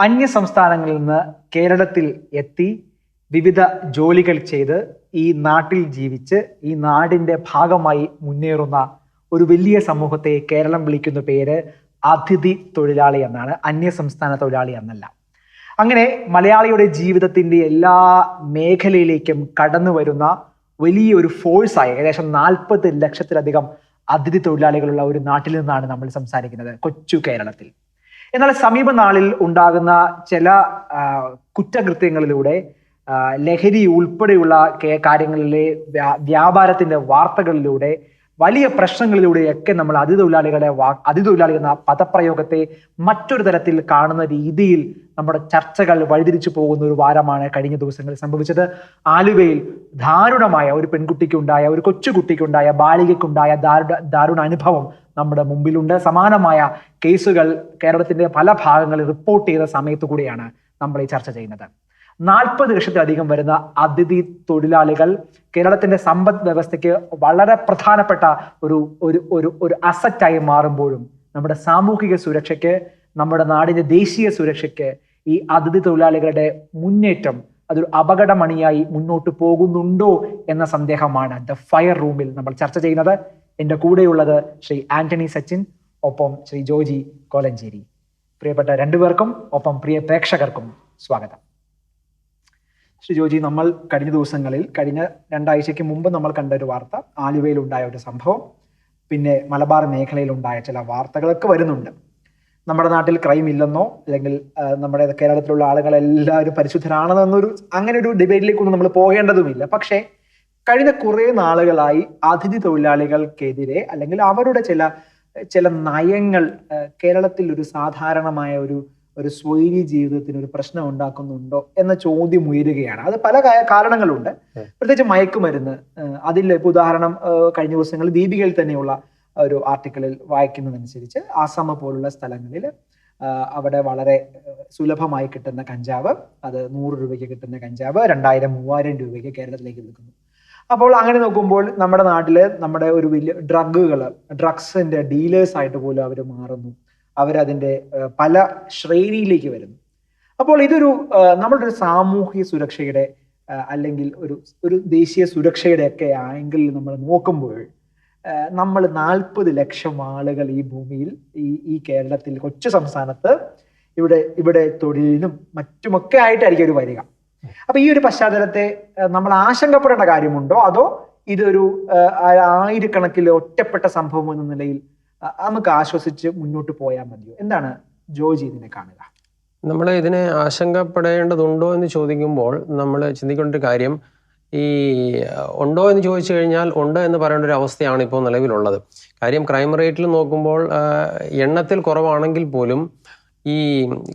അന്യ സംസ്ഥാനങ്ങളിൽ നിന്ന് കേരളത്തിൽ എത്തി വിവിധ ജോലികൾ ചെയ്ത് ഈ നാട്ടിൽ ജീവിച്ച് ഈ നാടിൻ്റെ ഭാഗമായി മുന്നേറുന്ന ഒരു വലിയ സമൂഹത്തെ കേരളം വിളിക്കുന്ന പേര് അതിഥി തൊഴിലാളി എന്നാണ്, അന്യ സംസ്ഥാന തൊഴിലാളി എന്നല്ല. അങ്ങനെ മലയാളിയുടെ ജീവിതത്തിൻ്റെ എല്ലാ മേഖലയിലേക്കും കടന്നു വരുന്ന വലിയൊരു ഫോഴ്സായി ഏകദേശം 40 ലക്ഷത്തിലധികം അതിഥി തൊഴിലാളികളുള്ള ഒരു നാട്ടിൽ നിന്നാണ് നമ്മൾ സംസാരിക്കുന്നത്, കൊച്ചു കേരളത്തിൽ. എന്നാൽ സമീപ നാളിൽ ഉണ്ടാകുന്ന ചില കുറ്റകൃത്യങ്ങളിലൂടെ ലഹരി ഉൾപ്പെടെയുള്ള കാര്യങ്ങളിലെ വ്യാപാരത്തിന്റെ വാർത്തകളിലൂടെ വലിയ പ്രശ്നങ്ങളിലൂടെയൊക്കെ നമ്മൾ അതിഥിതൊഴിലാളി എന്ന പദപ്രയോഗത്തെ മറ്റൊരു തരത്തിൽ കാണുന്ന രീതിയിൽ നമ്മുടെ ചർച്ചകൾ വഴിതിരിച്ചു പോകുന്ന ഒരു വാരമാണ് കഴിഞ്ഞ ദിവസങ്ങളിൽ സംഭവിച്ചത്. ആലുവയിൽ ദാരുണമായ ഒരു പെൺകുട്ടിക്കുണ്ടായ, ഒരു കൊച്ചുകുട്ടിക്കുണ്ടായ, ബാലികയ്ക്കുണ്ടായ ദാരുണ അനുഭവം നമ്മുടെ മുമ്പിലുണ്ട്. സമാനമായ കേസുകൾ കേരളത്തിന്റെ പല ഭാഗങ്ങളിൽ റിപ്പോർട്ട് ചെയ്ത സമയത്തു കൂടിയാണ് നമ്മൾ ഈ ചർച്ച ചെയ്യുന്നത്. 40 ലക്ഷത്തിലധികം വരുന്ന അതിഥി തൊഴിലാളികൾ കേരളത്തിന്റെ സമ്പദ് വ്യവസ്ഥയ്ക്ക് വളരെ പ്രധാനപ്പെട്ട ഒരു അസറ്റായി മാറുമ്പോഴും നമ്മുടെ സാമൂഹിക സുരക്ഷയ്ക്ക്, നമ്മുടെ നാടിന്റെ ദേശീയ സുരക്ഷയ്ക്ക് ഈ അതിഥി തൊഴിലാളികളുടെ മുന്നേറ്റം അതൊരു അപകടമണിയായി മുന്നോട്ട് പോകുന്നുണ്ടോ എന്ന സന്ദേഹമാണ് ദ ഫയർ റൂമിൽ നമ്മൾ ചർച്ച ചെയ്യുന്നത്. എൻ്റെ കൂടെയുള്ളത് ശ്രീ ആന്റണി സച്ചിൻ, ഒപ്പം ശ്രീ ജോജി കോലഞ്ചേരി. പ്രിയപ്പെട്ട രണ്ടുപേർക്കും ഒപ്പം പ്രിയ പ്രേക്ഷകർക്കും സ്വാഗതം. ശ്രീ ജോജി, നമ്മൾ കഴിഞ്ഞ ദിവസങ്ങളിൽ, കഴിഞ്ഞ 2 ആഴ്ചയ്ക്ക് മുമ്പ് നമ്മൾ കണ്ട ഒരു വാർത്ത, ആലുവയിൽ ഉണ്ടായ ഒരു സംഭവം, പിന്നെ മലബാർ മേഖലയിൽ ഉണ്ടായ ചില വാർത്തകളൊക്കെ വരുന്നുണ്ട്. നമ്മുടെ നാട്ടിൽ ക്രൈം ഇല്ലെന്നോ അല്ലെങ്കിൽ നമ്മുടെ കേരളത്തിലുള്ള ആളുകളെല്ലാവരും പരിശുദ്ധരാണെന്നൊരു അങ്ങനെ ഒരു ഡിബേറ്റിലേക്കൊന്നും നമ്മൾ പോകേണ്ടതുമില്ല. പക്ഷേ കഴിഞ്ഞ കുറേ നാളുകളായി അതിഥി തൊഴിലാളികൾക്കെതിരെ അല്ലെങ്കിൽ അവരുടെ ചില നയങ്ങൾ കേരളത്തിൽ ഒരു സാധാരണമായ ഒരു സ്വൈര്യ ജീവിതത്തിന് ഒരു പ്രശ്നം ഉണ്ടാക്കുന്നുണ്ടോ എന്ന ചോദ്യം ഉയരുകയാണ്. അത് പല കാരണങ്ങളുണ്ട്. പ്രത്യേകിച്ച് മയക്കുമരുന്ന്. അതിൽ ഉദാഹരണം കഴിഞ്ഞ ദിവസങ്ങളിൽ ദീപികയിൽ തന്നെയുള്ള ഒരു ആർട്ടിക്കിളിൽ വായിക്കുന്നതനുസരിച്ച് ആസാമ പോലുള്ള സ്ഥലങ്ങളിൽ അവിടെ വളരെ സുലഭമായി കിട്ടുന്ന കഞ്ചാവ്, അത് 100 രൂപയ്ക്ക് കിട്ടുന്ന കഞ്ചാവ് 2000-3000 രൂപയ്ക്ക് കേരളത്തിലേക്ക് വിൽക്കുന്നു. അപ്പോൾ അങ്ങനെ നോക്കുമ്പോൾ നമ്മുടെ നാട്ടില് നമ്മുടെ ഒരു വലിയ ഡ്രഗ്സിന്റെ ഡീലേഴ്സ് ആയിട്ട് പോലും അവർ മാറുന്നു. അവരതിൻ്റെ പല ശ്രേണിയിലേക്ക് വരുന്നു. അപ്പോൾ ഇതൊരു നമ്മളുടെ ഒരു സാമൂഹിക സുരക്ഷയുടെ അല്ലെങ്കിൽ ഒരു ദേശീയ സുരക്ഷയുടെ ഒക്കെ ആംഗിളിൽ നമ്മൾ നോക്കുമ്പോൾ നമ്മൾ 40 ലക്ഷം ആളുകൾ ഈ ഭൂമിയിൽ, ഈ കേരളത്തിൽ, കൊച്ചു സംസ്ഥാനത്ത് ഇവിടെ തൊഴിലിനും മറ്റുമൊക്കെ ആയിട്ടായിരിക്കും ഒരു വരിക. അപ്പൊ ഈ ഒരു പശ്ചാത്തലത്തെ നമ്മൾ ആശങ്കപ്പെടേണ്ട കാര്യമുണ്ടോ, അതോ ഇതൊരു ആയിരക്കണക്കിൽ ഒറ്റപ്പെട്ട സംഭവം എന്ന നിലയിൽ നമുക്ക് ആശ്വസിച്ച് മുന്നോട്ട് പോയാൽ മതിയോ? എന്താണ് ജോജി ഇതിനെ കാണുക? നമ്മൾ ഇതിനെ ആശങ്കപ്പെടേണ്ടതുണ്ടോ എന്ന് ചോദിക്കുമ്പോൾ നമ്മൾ ചിന്തിക്കേണ്ട ഒരു കാര്യം, ഈ ഉണ്ടോ എന്ന് ചോദിച്ചു കഴിഞ്ഞാൽ ഉണ്ട് എന്ന് പറയേണ്ട ഒരു അവസ്ഥയാണ് ഇപ്പോൾ നിലവിലുള്ളത്. കാര്യം ക്രൈം റേറ്റിൽ നോക്കുമ്പോൾ എണ്ണത്തിൽ കുറവാണെങ്കിൽ പോലും ഈ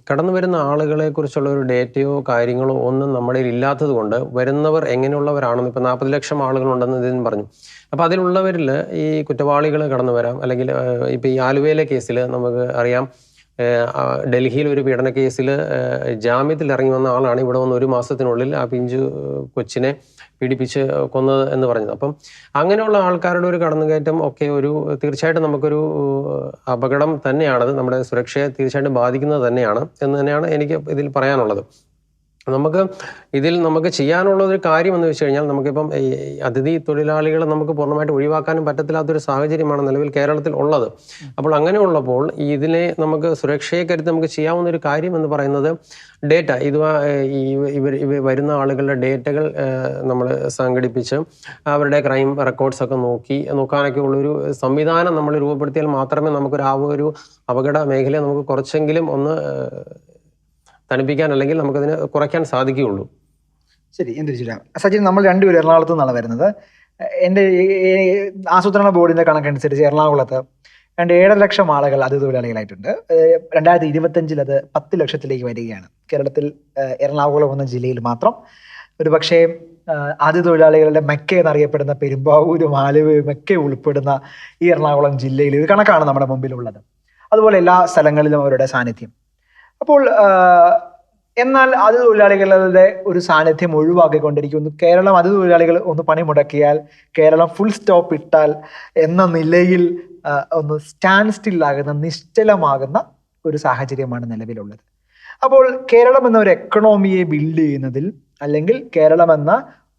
കടന്നു വരുന്ന ആളുകളെ കുറിച്ചുള്ള ഒരു ഡേറ്റയോ കാര്യങ്ങളോ ഒന്നും നമ്മുടെ ഇല്ലാത്തത് കൊണ്ട് വരുന്നവർ എങ്ങനെയുള്ളവരാണെന്ന്, ഇപ്പം 40 ലക്ഷം ആളുകളുണ്ടെന്ന് ഇതിന് പറഞ്ഞു. അപ്പം അതിലുള്ളവരിൽ ഈ കുറ്റവാളികൾ കടന്നു വരാം. അല്ലെങ്കിൽ ഇപ്പം ഈ ആലുവയിലെ കേസിൽ നമുക്ക് അറിയാം, ഡൽഹിയിൽ ഒരു പീഡന കേസിൽ ജാമ്യത്തിൽ ഇറങ്ങി വന്ന ആളാണ് ഇവിടെ വന്ന് 1 മാസത്തിനുള്ളിൽ ആ പിഞ്ചു കൊച്ചിനെ പീഡിപ്പിച്ച് കൊന്നത് എന്ന് പറഞ്ഞത്. അപ്പം അങ്ങനെയുള്ള ആൾക്കാരുടെ ഒരു കടന്നുകയറ്റം ഒക്കെ തീർച്ചയായിട്ടും നമുക്കൊരു അപകടം തന്നെയാണത്. നമ്മുടെ സുരക്ഷയെ തീർച്ചയായിട്ടും ബാധിക്കുന്നത് തന്നെയാണ് എന്ന് തന്നെയാണ് എനിക്ക് ഇതിൽ പറയാനുള്ളത്. നമുക്ക് ചെയ്യാനുള്ളൊരു കാര്യം എന്ന് വെച്ച് കഴിഞ്ഞാൽ, നമുക്കിപ്പം ഈ അതിഥി തൊഴിലാളികളെ നമുക്ക് പൂർണ്ണമായിട്ട് ഒഴിവാക്കാനും പറ്റത്തില്ലാത്തൊരു സാഹചര്യമാണ് നിലവിൽ കേരളത്തിൽ ഉള്ളത്. അപ്പോൾ അങ്ങനെയുള്ളപ്പോൾ ഇതിനെ നമുക്ക് സുരക്ഷയെ കരുതി നമുക്ക് ചെയ്യാവുന്ന ഒരു കാര്യം എന്ന് പറയുന്നത് ഡേറ്റ, വരുന്ന ആളുകളുടെ ഡേറ്റകൾ നമ്മൾ സംഘടിപ്പിച്ച് അവരുടെ ക്രൈം റെക്കോർഡ്സ് ഒക്കെ നോക്കാനൊക്കെ ഉള്ളൊരു സംവിധാനം നമ്മൾ രൂപപ്പെടുത്തിയാൽ മാത്രമേ ഒരു അപകട മേഖലയെ നമുക്ക് കുറച്ചെങ്കിലും ഒന്ന് തണുപ്പിക്കാൻ അല്ലെങ്കിൽ നമുക്കതിനെ കുറയ്ക്കാൻ സാധിക്കുകയുള്ളൂ. ശരി, എന്തിരിച്ചില്ല സച്ചിൻ, നമ്മൾ രണ്ടുപേരും എറണാകുളത്ത് നിന്നാണ് വരുന്നത്. എൻ്റെ ആസൂത്രണ ബോർഡിന്റെ കണക്കനുസരിച്ച് എറണാകുളത്ത് 7.5 ലക്ഷം ആളുകൾ അതിഥി തൊഴിലാളികളായിട്ടുണ്ട്. 2025 അത് 10 ലക്ഷത്തിലേക്ക് വരികയാണ്. കേരളത്തിൽ എറണാകുളം എന്ന ജില്ലയിൽ മാത്രം. ഒരു പക്ഷേ അതിഥി തൊഴിലാളികളുടെ മെക്ക എന്നറിയപ്പെടുന്ന പെരുമ്പാവൂരും ആലുവയും ഒക്കെ ഉൾപ്പെടുന്ന ഈ എറണാകുളം ജില്ലയിൽ ഒരു കണക്കാണ് നമ്മുടെ മുമ്പിലുള്ളത്. അതുപോലെ എല്ലാ സ്ഥലങ്ങളിലും അവരുടെ സാന്നിധ്യം. അപ്പോൾ എന്നാൽ അതിഥി തൊഴിലാളികളുടെ ഒരു സാന്നിധ്യം ഒഴിവാക്കിക്കൊണ്ടിരിക്കുന്നു. കേരളം അതിഥി തൊഴിലാളികൾ ഒന്ന് പണി മുടക്കിയാൽ, കേരളം ഫുൾ സ്റ്റോപ്പ് ഇട്ടാൽ എന്ന നിലയിൽ ഒന്ന് സ്റ്റാൻഡ് സ്റ്റില്ലാകുന്ന, നിശ്ചലമാകുന്ന ഒരു സാഹചര്യമാണ് നിലവിലുള്ളത്. അപ്പോൾ കേരളം എന്ന ഒരു എക്കണോമിയെ ബിൽഡ് ചെയ്യുന്നതിൽ, അല്ലെങ്കിൽ കേരളം എന്ന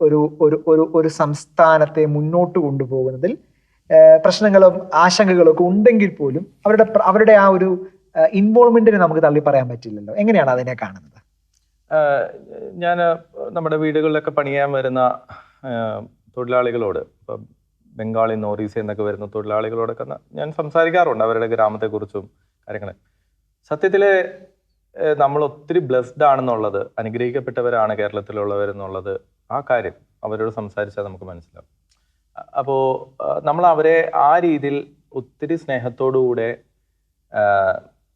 ഒരു ഒരു ഒരു ഒരു സംസ്ഥാനത്തെ മുന്നോട്ട് കൊണ്ടുപോകുന്നതിൽ പ്രശ്നങ്ങളും ആശങ്കകളും ഒക്കെ ഉണ്ടെങ്കിൽ പോലും അവരുടെ ആ ഒരു ഇൻവോൾവ്മെന്റിനെ നമുക്ക് തള്ളി പറയാൻ പറ്റില്ലല്ലോ. എങ്ങനെയാണ് അതിനെ കാണുന്നത്? ഞാൻ നമ്മുടെ വീടുകളിലൊക്കെ പണിയാൻ വരുന്ന തൊഴിലാളികളോട്, ഇപ്പം ബംഗാളി, നോർത്ത് എന്നൊക്കെ വരുന്ന തൊഴിലാളികളോടൊക്കെ ഞാൻ സംസാരിക്കാറുണ്ട് അവരുടെ ഗ്രാമത്തെക്കുറിച്ചും കാര്യങ്ങളെ. സത്യത്തിൽ നമ്മൾ ഒത്തിരി ബ്ലെസ്ഡ് ആണെന്നുള്ളത്, അനുഗ്രഹിക്കപ്പെട്ടവരാണ് കേരളത്തിലുള്ളവരെന്നുള്ളത്, ആ കാര്യം അവരോട് സംസാരിച്ചാൽ നമുക്ക് മനസ്സിലാവും. അപ്പോൾ നമ്മൾ അവരെ ആ രീതിയിൽ ഒത്തിരി സ്നേഹത്തോടുകൂടെ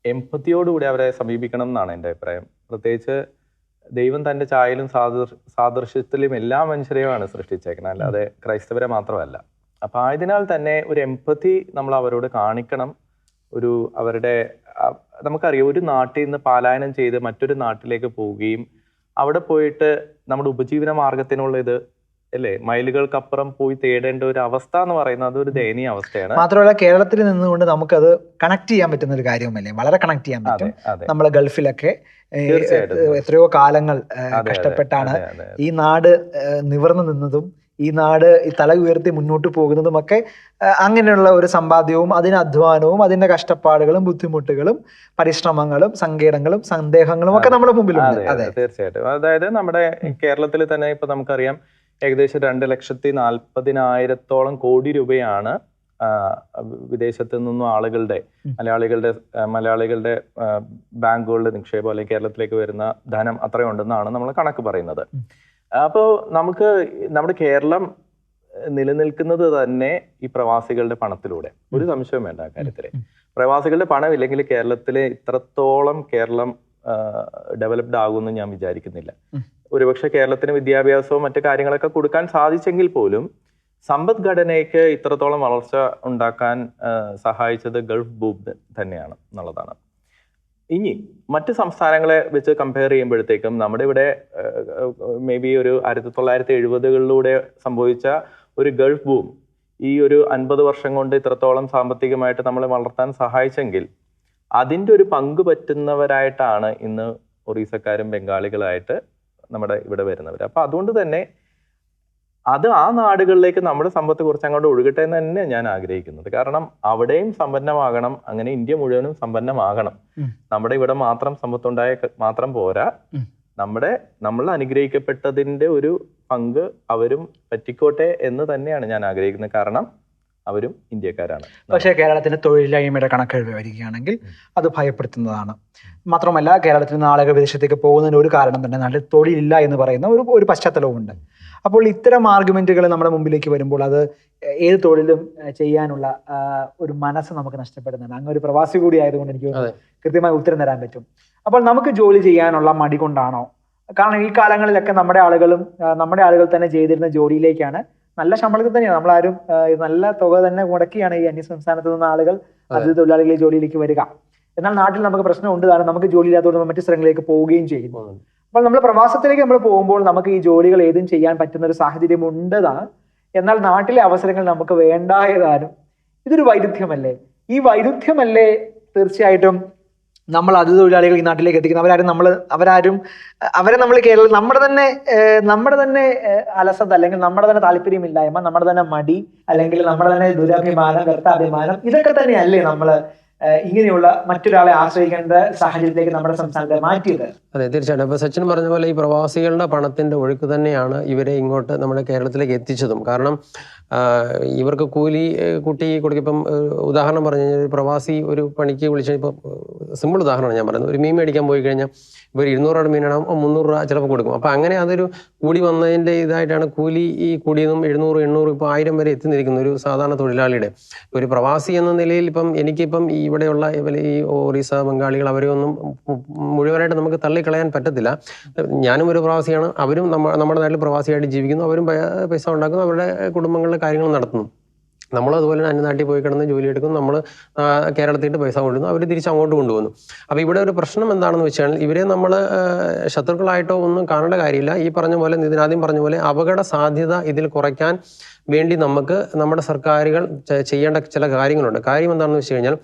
എംപത്തിയോടുകൂടി അവരെ സമീപിക്കണം എന്നാണ് എൻ്റെ അഭിപ്രായം. പ്രത്യേകിച്ച് ദൈവം തൻ്റെ ചായയിലും സാദൃശ്യത്തിലും എല്ലാ മനുഷ്യരെയുമാണ് സൃഷ്ടിച്ചേക്കുന്നത്, അല്ലാതെ ക്രൈസ്തവരെ മാത്രമല്ല. അപ്പം ആയതിനാൽ തന്നെ ഒരു എംപത്തി നമ്മൾ അവരോട് കാണിക്കണം. അവരുടെ നമുക്കറിയാം, ഒരു നാട്ടിൽ നിന്ന് പലായനം ചെയ്ത് മറ്റൊരു നാട്ടിലേക്ക് പോവുകയും അവിടെ പോയിട്ട് നമ്മുടെ ഉപജീവന മാർഗത്തിനുള്ള ഇത് അല്ലേ മൈലുകൾക്കപ്പുറം പോയി തേടേണ്ട ഒരു അവസ്ഥ എന്ന് പറയുന്നത് അതൊരു ദയനീയ അവസ്ഥയാണ്. മാത്രമല്ല കേരളത്തിൽ നിന്നുകൊണ്ട് നമുക്കത് കണക്ട് ചെയ്യാൻ പറ്റുന്ന ഒരു കാര്യമല്ലേ, വളരെ കണക്ട് ചെയ്യാൻ പറ്റും. നമ്മളെ ഗൾഫിലൊക്കെ എത്രയോ കാലങ്ങൾ കഷ്ടപ്പെട്ടാണ് ഈ നാട് നിവർന്നു നിന്നതും ഈ നാട് തല ഉയർത്തി മുന്നോട്ട് പോകുന്നതും ഒക്കെ. അങ്ങനെയുള്ള ഒരു സമ്പാദ്യവും അതിന് അധ്വാനവും അതിന്റെ കഷ്ടപ്പാടുകളും ബുദ്ധിമുട്ടുകളും പരിശ്രമങ്ങളും സങ്കേതങ്ങളും സന്ദേഹങ്ങളും ഒക്കെ നമ്മുടെ മുമ്പിലുണ്ട്. അതെ, തീർച്ചയായിട്ടും. അതായത് നമ്മുടെ കേരളത്തിൽ തന്നെ ഇപ്പൊ നമുക്കറിയാം ഏകദേശം 2,40,000 കോടി രൂപയാണ് വിദേശത്ത് നിന്നും മലയാളികളുടെ ബാങ്കുകളുടെ നിക്ഷേപം അല്ലെങ്കിൽ കേരളത്തിലേക്ക് വരുന്ന ധനം അത്രയുണ്ടെന്നാണ് നമ്മൾ കണക്ക് പറയുന്നത്. അപ്പോൾ നമ്മുടെ കേരളം നിലനിൽക്കുന്നത് തന്നെ ഈ പ്രവാസികളുടെ പണത്തിലൂടെ, ഒരു സംശയവും വേണ്ട ആ കാര്യത്തില്. പ്രവാസികളുടെ പണം ഇല്ലെങ്കിൽ കേരളത്തിലെ ഇത്രത്തോളം കേരളം ഡെവലപ്ഡ് ആകുമെന്ന് ഞാൻ വിചാരിക്കുന്നില്ല. ഒരുപക്ഷെ കേരളത്തിന് വിദ്യാഭ്യാസവും മറ്റു കാര്യങ്ങളൊക്കെ കൊടുക്കാൻ സാധിച്ചെങ്കിൽ പോലും സമ്പദ്ഘടനയ്ക്ക് ഇത്രത്തോളം വളർച്ച ഉണ്ടാക്കാൻ സഹായിച്ചത് ഗൾഫ് ബൂം തന്നെയാണ് എന്നുള്ളതാണ്. ഇനി മറ്റ് സംസ്ഥാനങ്ങളെ വെച്ച് കമ്പയർ ചെയ്യുമ്പോഴത്തേക്കും നമ്മുടെ ഇവിടെ മേ ബി ഒരു 1970-കളിലൂടെ സംഭവിച്ച ഒരു ഗൾഫ് ബൂം ഈ ഒരു 50 വർഷം കൊണ്ട് ഇത്രത്തോളം സാമ്പത്തികമായിട്ട് നമ്മളെ വളർത്താൻ സഹായിച്ചെങ്കിൽ അതിൻ്റെ ഒരു പങ്ക് പറ്റുന്നവരായിട്ടാണ് ഇന്ന് ഒറീസക്കാരും ബംഗാളികളായിട്ട് നമ്മുടെ ഇവിടെ വരുന്നവർ. അപ്പൊ അതുകൊണ്ട് തന്നെ അത് ആ നാടുകളിലേക്ക് നമ്മുടെ സമ്പത്ത് കുറച്ച് അങ്ങോട്ട് ഒഴുകട്ടെ എന്ന് തന്നെ ഞാൻ ആഗ്രഹിക്കുന്നത്. കാരണം അവിടെയും സമ്പന്നമാകണം, അങ്ങനെ ഇന്ത്യ മുഴുവനും സമ്പന്നമാകണം. നമ്മുടെ ഇവിടെ മാത്രം സമ്പത്തുണ്ടായ മാത്രം പോരാ, നമ്മൾ അനുഗ്രഹിക്കപ്പെട്ടതിന്റെ ഒരു പങ്ക് അവരും പറ്റിക്കോട്ടെ എന്ന് തന്നെയാണ് ഞാൻ ആഗ്രഹിക്കുന്നത്. കാരണം അവരും ഇന്ത്യക്കാരാണ്. പക്ഷേ കേരളത്തിന്റെ തൊഴിലില്ലായ്മയുടെ കണക്കെഴുതി വരികയാണെങ്കിൽ അത് ഭയപ്പെടുത്തുന്നതാണ്. മാത്രമല്ല കേരളത്തിൽ നിന്ന് ആളുകൾ വിദേശത്തേക്ക് പോകുന്നതിന് ഒരു കാരണം തന്നെ നാട്ടിൽ തൊഴിലില്ല എന്ന് പറയുന്ന ഒരു പശ്ചാത്തലവുമുണ്ട്. അപ്പോൾ ഇത്തരം ആർഗ്യുമെന്റുകൾ നമ്മുടെ മുമ്പിലേക്ക് വരുമ്പോൾ അത് ഏത് തൊഴിലും ചെയ്യാനുള്ള ഒരു മനസ്സ് നമുക്ക് നഷ്ടപ്പെടുന്നുണ്ട്. അങ്ങ് ഒരു പ്രവാസി കൂടി ആയതുകൊണ്ട് എനിക്ക് കൃത്യമായി ഉത്തരം തരാൻ പറ്റും. അപ്പോൾ നമുക്ക് ജോലി ചെയ്യാനുള്ള മടി കൊണ്ടാണോ? കാരണം ഈ കാലങ്ങളിലൊക്കെ നമ്മുടെ ആളുകൾ തന്നെ ചെയ്തിരുന്ന ജോലിയിലേക്കാണ്, നല്ല ശമ്പളത്തിൽ തന്നെയാണ് നമ്മളാരും നല്ല തുക തന്നെ മുടക്കിയാണ് ഈ അന്യ സംസ്ഥാനത്ത് നിന്ന് ആളുകൾ അതിഥി തൊഴിലാളികളെ ജോലിയിലേക്ക് വരിക. എന്നാൽ നാട്ടിൽ നമുക്ക് പ്രശ്നമുണ്ട്, കാരണം നമുക്ക് ജോലി ഇല്ലാത്തതുകൊണ്ട് മറ്റു സ്ഥലങ്ങളിലേക്ക് പോവുകയും ചെയ്യുന്നു. അപ്പോൾ നമ്മൾ പ്രവാസത്തിലേക്ക് നമ്മൾ പോകുമ്പോൾ നമുക്ക് ഈ ജോലികൾ ഏതും ചെയ്യാൻ പറ്റുന്ന ഒരു സാഹചര്യം ഉണ്ടതാണ്. എന്നാൽ നാട്ടിലെ അവസരങ്ങൾ നമുക്ക് വേണ്ടായതാനും ഇതൊരു വൈരുദ്ധ്യമല്ലേ? ഈ വൈരുദ്ധ്യമല്ലേ തീർച്ചയായിട്ടും നമ്മൾ അതിഥി തൊഴിലാളികൾ ഈ നാട്ടിലേക്ക് എത്തിക്കുന്നത്? അവരെ നമ്മൾ കേരളം നമ്മുടെ തന്നെ അലസത അല്ലെങ്കിൽ നമ്മുടെ തന്നെ താല്പര്യമില്ലായ്മ, നമ്മുടെ തന്നെ മടി, അല്ലെങ്കിൽ നമ്മുടെ തന്നെ ദുരഭിമാനം, കർത്താഭിമാനം, ഇതൊക്കെ തന്നെയല്ലേ നമ്മള് ഇങ്ങനെയുള്ള മറ്റൊരാളെ ആശ്രയിക്കേണ്ട സാഹചര്യത്തിലേക്ക് നമ്മുടെ സംസ്ഥാനത്തെ മാറ്റിയത്? അതെ, തീർച്ചയായിട്ടും. ഇപ്പൊ സച്ചിൻ പറഞ്ഞ പോലെ ഈ പ്രവാസികളുടെ പണത്തിന്റെ ഒഴുക്ക് തന്നെയാണ് ഇവരെ ഇങ്ങോട്ട് നമ്മുടെ കേരളത്തിലേക്ക് എത്തിച്ചതും. കാരണം ഇവർക്ക് കൂലി കൂട്ടി കൊടുക്കും. ഇപ്പം ഉദാഹരണം പറഞ്ഞു കഴിഞ്ഞാൽ ഒരു പ്രവാസി ഒരു പണിക്ക് വിളിച്ചാൽ, ഇപ്പം സിമ്പിൾ ഉദാഹരണമാണ് ഞാൻ പറയുന്നത്, ഒരു മീൻ മേടിക്കാൻ പോയി കഴിഞ്ഞാൽ ഇവർ 200 രൂപ മീനാണ് 300 രൂപ ചിലപ്പോൾ കൊടുക്കും. അപ്പം അങ്ങനെ അതൊരു കൂടി വന്നതിൻ്റെ ഇതായിട്ടാണ് കൂലി ഈ കൂടിയതും 700, 800, ഇപ്പോൾ 1000 വരെ എത്തിനിരിക്കുന്ന ഒരു സാധാരണ തൊഴിലാളിയുടെ. ഒരു പ്രവാസി എന്ന നിലയിൽ എനിക്കിപ്പം ഇവിടെയുള്ള ഈ ഒറീസ ബംഗാളികൾ അവരെയൊന്നും മുഴുവനായിട്ട് നമുക്ക് തള്ളിക്കളയാൻ പറ്റത്തില്ല. ഞാനും ഒരു പ്രവാസിയാണ്, അവരും നമ്മുടെ നാട്ടിൽ പ്രവാസിയായിട്ട് ജീവിക്കുന്നു, അവരും പൈസ ഉണ്ടാക്കുന്നു, അവരുടെ കുടുംബങ്ങളുടെ കാര്യങ്ങൾ നടത്തുന്നു. നമ്മൾ അതുപോലെ തന്നെ അന്യനാട്ടിൽ പോയി കിടന്ന് ജോലി എടുക്കും, നമ്മൾ കേരളത്തിട്ട് പൈസ കൊണ്ടുവന്നു, അവർ തിരിച്ച് അങ്ങോട്ട് കൊണ്ടുപോകുന്നു. അപ്പോൾ ഇവിടെ ഒരു പ്രശ്നം എന്താണെന്ന് വെച്ചാൽ ഇവരെ നമ്മൾ ശത്രുക്കളായിട്ടോ ഒന്നും കാണേണ്ട കാര്യമില്ല. ഈ പറഞ്ഞ പോലെ ഇതിനാദ്യം പറഞ്ഞ പോലെ അപകട സാധ്യത ഇതിൽ കുറയ്ക്കാൻ വേണ്ടി നമുക്ക് നമ്മുടെ സർക്കാരുകൾ ചെയ്യേണ്ട ചില കാര്യങ്ങളുണ്ട്. കാര്യം എന്താണെന്ന് വെച്ച് കഴിഞ്ഞാൽ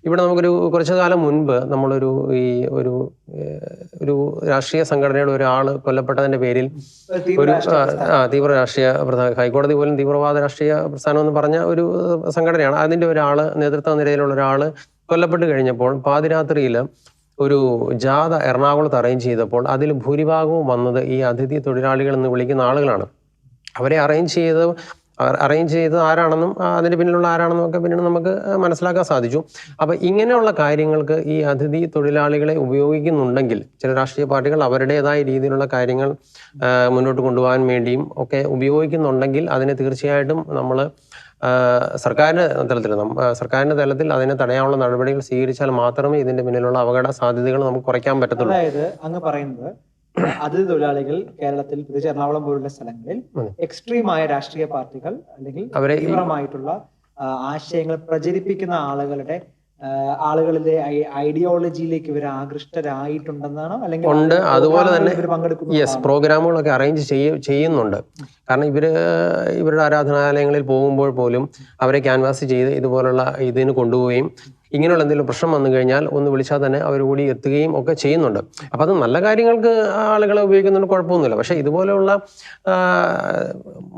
ഇവിടെ നമുക്കൊരു കുറച്ചു കാലം മുൻപ് നമ്മളൊരു ഒരു രാഷ്ട്രീയ സംഘടനയുടെ ഒരാൾ കൊല്ലപ്പെട്ടതിന്റെ പേരിൽ ഒരു തീവ്ര രാഷ്ട്രീയ ഹൈക്കോടതി പോലും തീവ്രവാദ രാഷ്ട്രീയ പ്രസ്ഥാനം എന്ന് പറഞ്ഞ ഒരു സംഘടനയാണ്. അതിന്റെ ഒരാള് നേതൃത്വ നിരയിലുള്ള ഒരാള് കൊല്ലപ്പെട്ട് കഴിഞ്ഞപ്പോൾ പാതിരാത്രിയിൽ ഒരു ജാഥ എറണാകുളത്ത് അറേഞ്ച് ചെയ്തപ്പോൾ അതിൽ ഭൂരിഭാഗവും വന്നത് ഈ അതിഥി തൊഴിലാളികൾ എന്ന് വിളിക്കുന്ന ആളുകളാണ്. അവരെ അറേഞ്ച് ചെയ്ത് ആരാണെന്നും അതിന് പിന്നിലുള്ള ആരാണെന്നും ഒക്കെ പിന്നീട് നമുക്ക് മനസ്സിലാക്കാൻ സാധിച്ചു. അപ്പം ഇങ്ങനെയുള്ള കാര്യങ്ങൾക്ക് ഈ അതിഥി തൊഴിലാളികളെ ഉപയോഗിക്കുന്നുണ്ടെങ്കിൽ ചില രാഷ്ട്രീയ പാർട്ടികൾ അവരുടേതായ രീതിയിലുള്ള കാര്യങ്ങൾ മുന്നോട്ട് കൊണ്ടുപോകാൻ വേണ്ടിയും ഒക്കെ ഉപയോഗിക്കുന്നുണ്ടെങ്കിൽ അതിനെ തീർച്ചയായിട്ടും നമ്മൾ സർക്കാരിന്റെ തലത്തിൽ അതിനെ തടയാനുള്ള നടപടികൾ സ്വീകരിച്ചാൽ മാത്രമേ ഇതിന്റെ പിന്നിലുള്ള അപകട സാധ്യതകൾ നമുക്ക് കുറയ്ക്കാൻ പറ്റത്തുള്ളൂ. അതായത് അങ്ങ് പറയുന്നത് അതിഥി തൊഴിലാളികൾ കേരളത്തിൽ പ്രത്യേകിച്ച് എറണാകുളം പോലുള്ള സ്ഥലങ്ങളിൽ എക്സ്ട്രീമായ രാഷ്ട്രീയ പാർട്ടികൾ അല്ലെങ്കിൽ തീവ്രമായിട്ടുള്ള ആശയങ്ങൾ പ്രചരിപ്പിക്കുന്ന ആളുകളിലെ ഐഡിയോളജിയിലേക്ക് ഇവർ ആകൃഷ്ടരായിട്ടുണ്ടെന്നാണോ, അല്ലെങ്കിൽ ഉണ്ട്. അതുപോലെ തന്നെ പ്രോഗ്രാമുകളൊക്കെ അറേഞ്ച് ചെയ്യുന്നുണ്ട്. കാരണം ഇവരുടെ ആരാധനാലയങ്ങളിൽ പോകുമ്പോൾ പോലും അവരെ ക്യാൻവാസ് ചെയ്ത് ഇതുപോലുള്ള ഇതിന് കൊണ്ടുപോവുകയും ഇങ്ങനെയുള്ള എന്തെങ്കിലും പ്രശ്നം വന്നു കഴിഞ്ഞാൽ ഒന്ന് വിളിച്ചാൽ തന്നെ അവർ കൂടി എത്തുകയും ഒക്കെ ചെയ്യുന്നുണ്ട്. അപ്പം അത് നല്ല കാര്യങ്ങൾക്ക് ആളുകളെ ഉപയോഗിക്കുന്നുണ്ട്, കുഴപ്പമൊന്നുമില്ല. പക്ഷേ ഇതുപോലെയുള്ള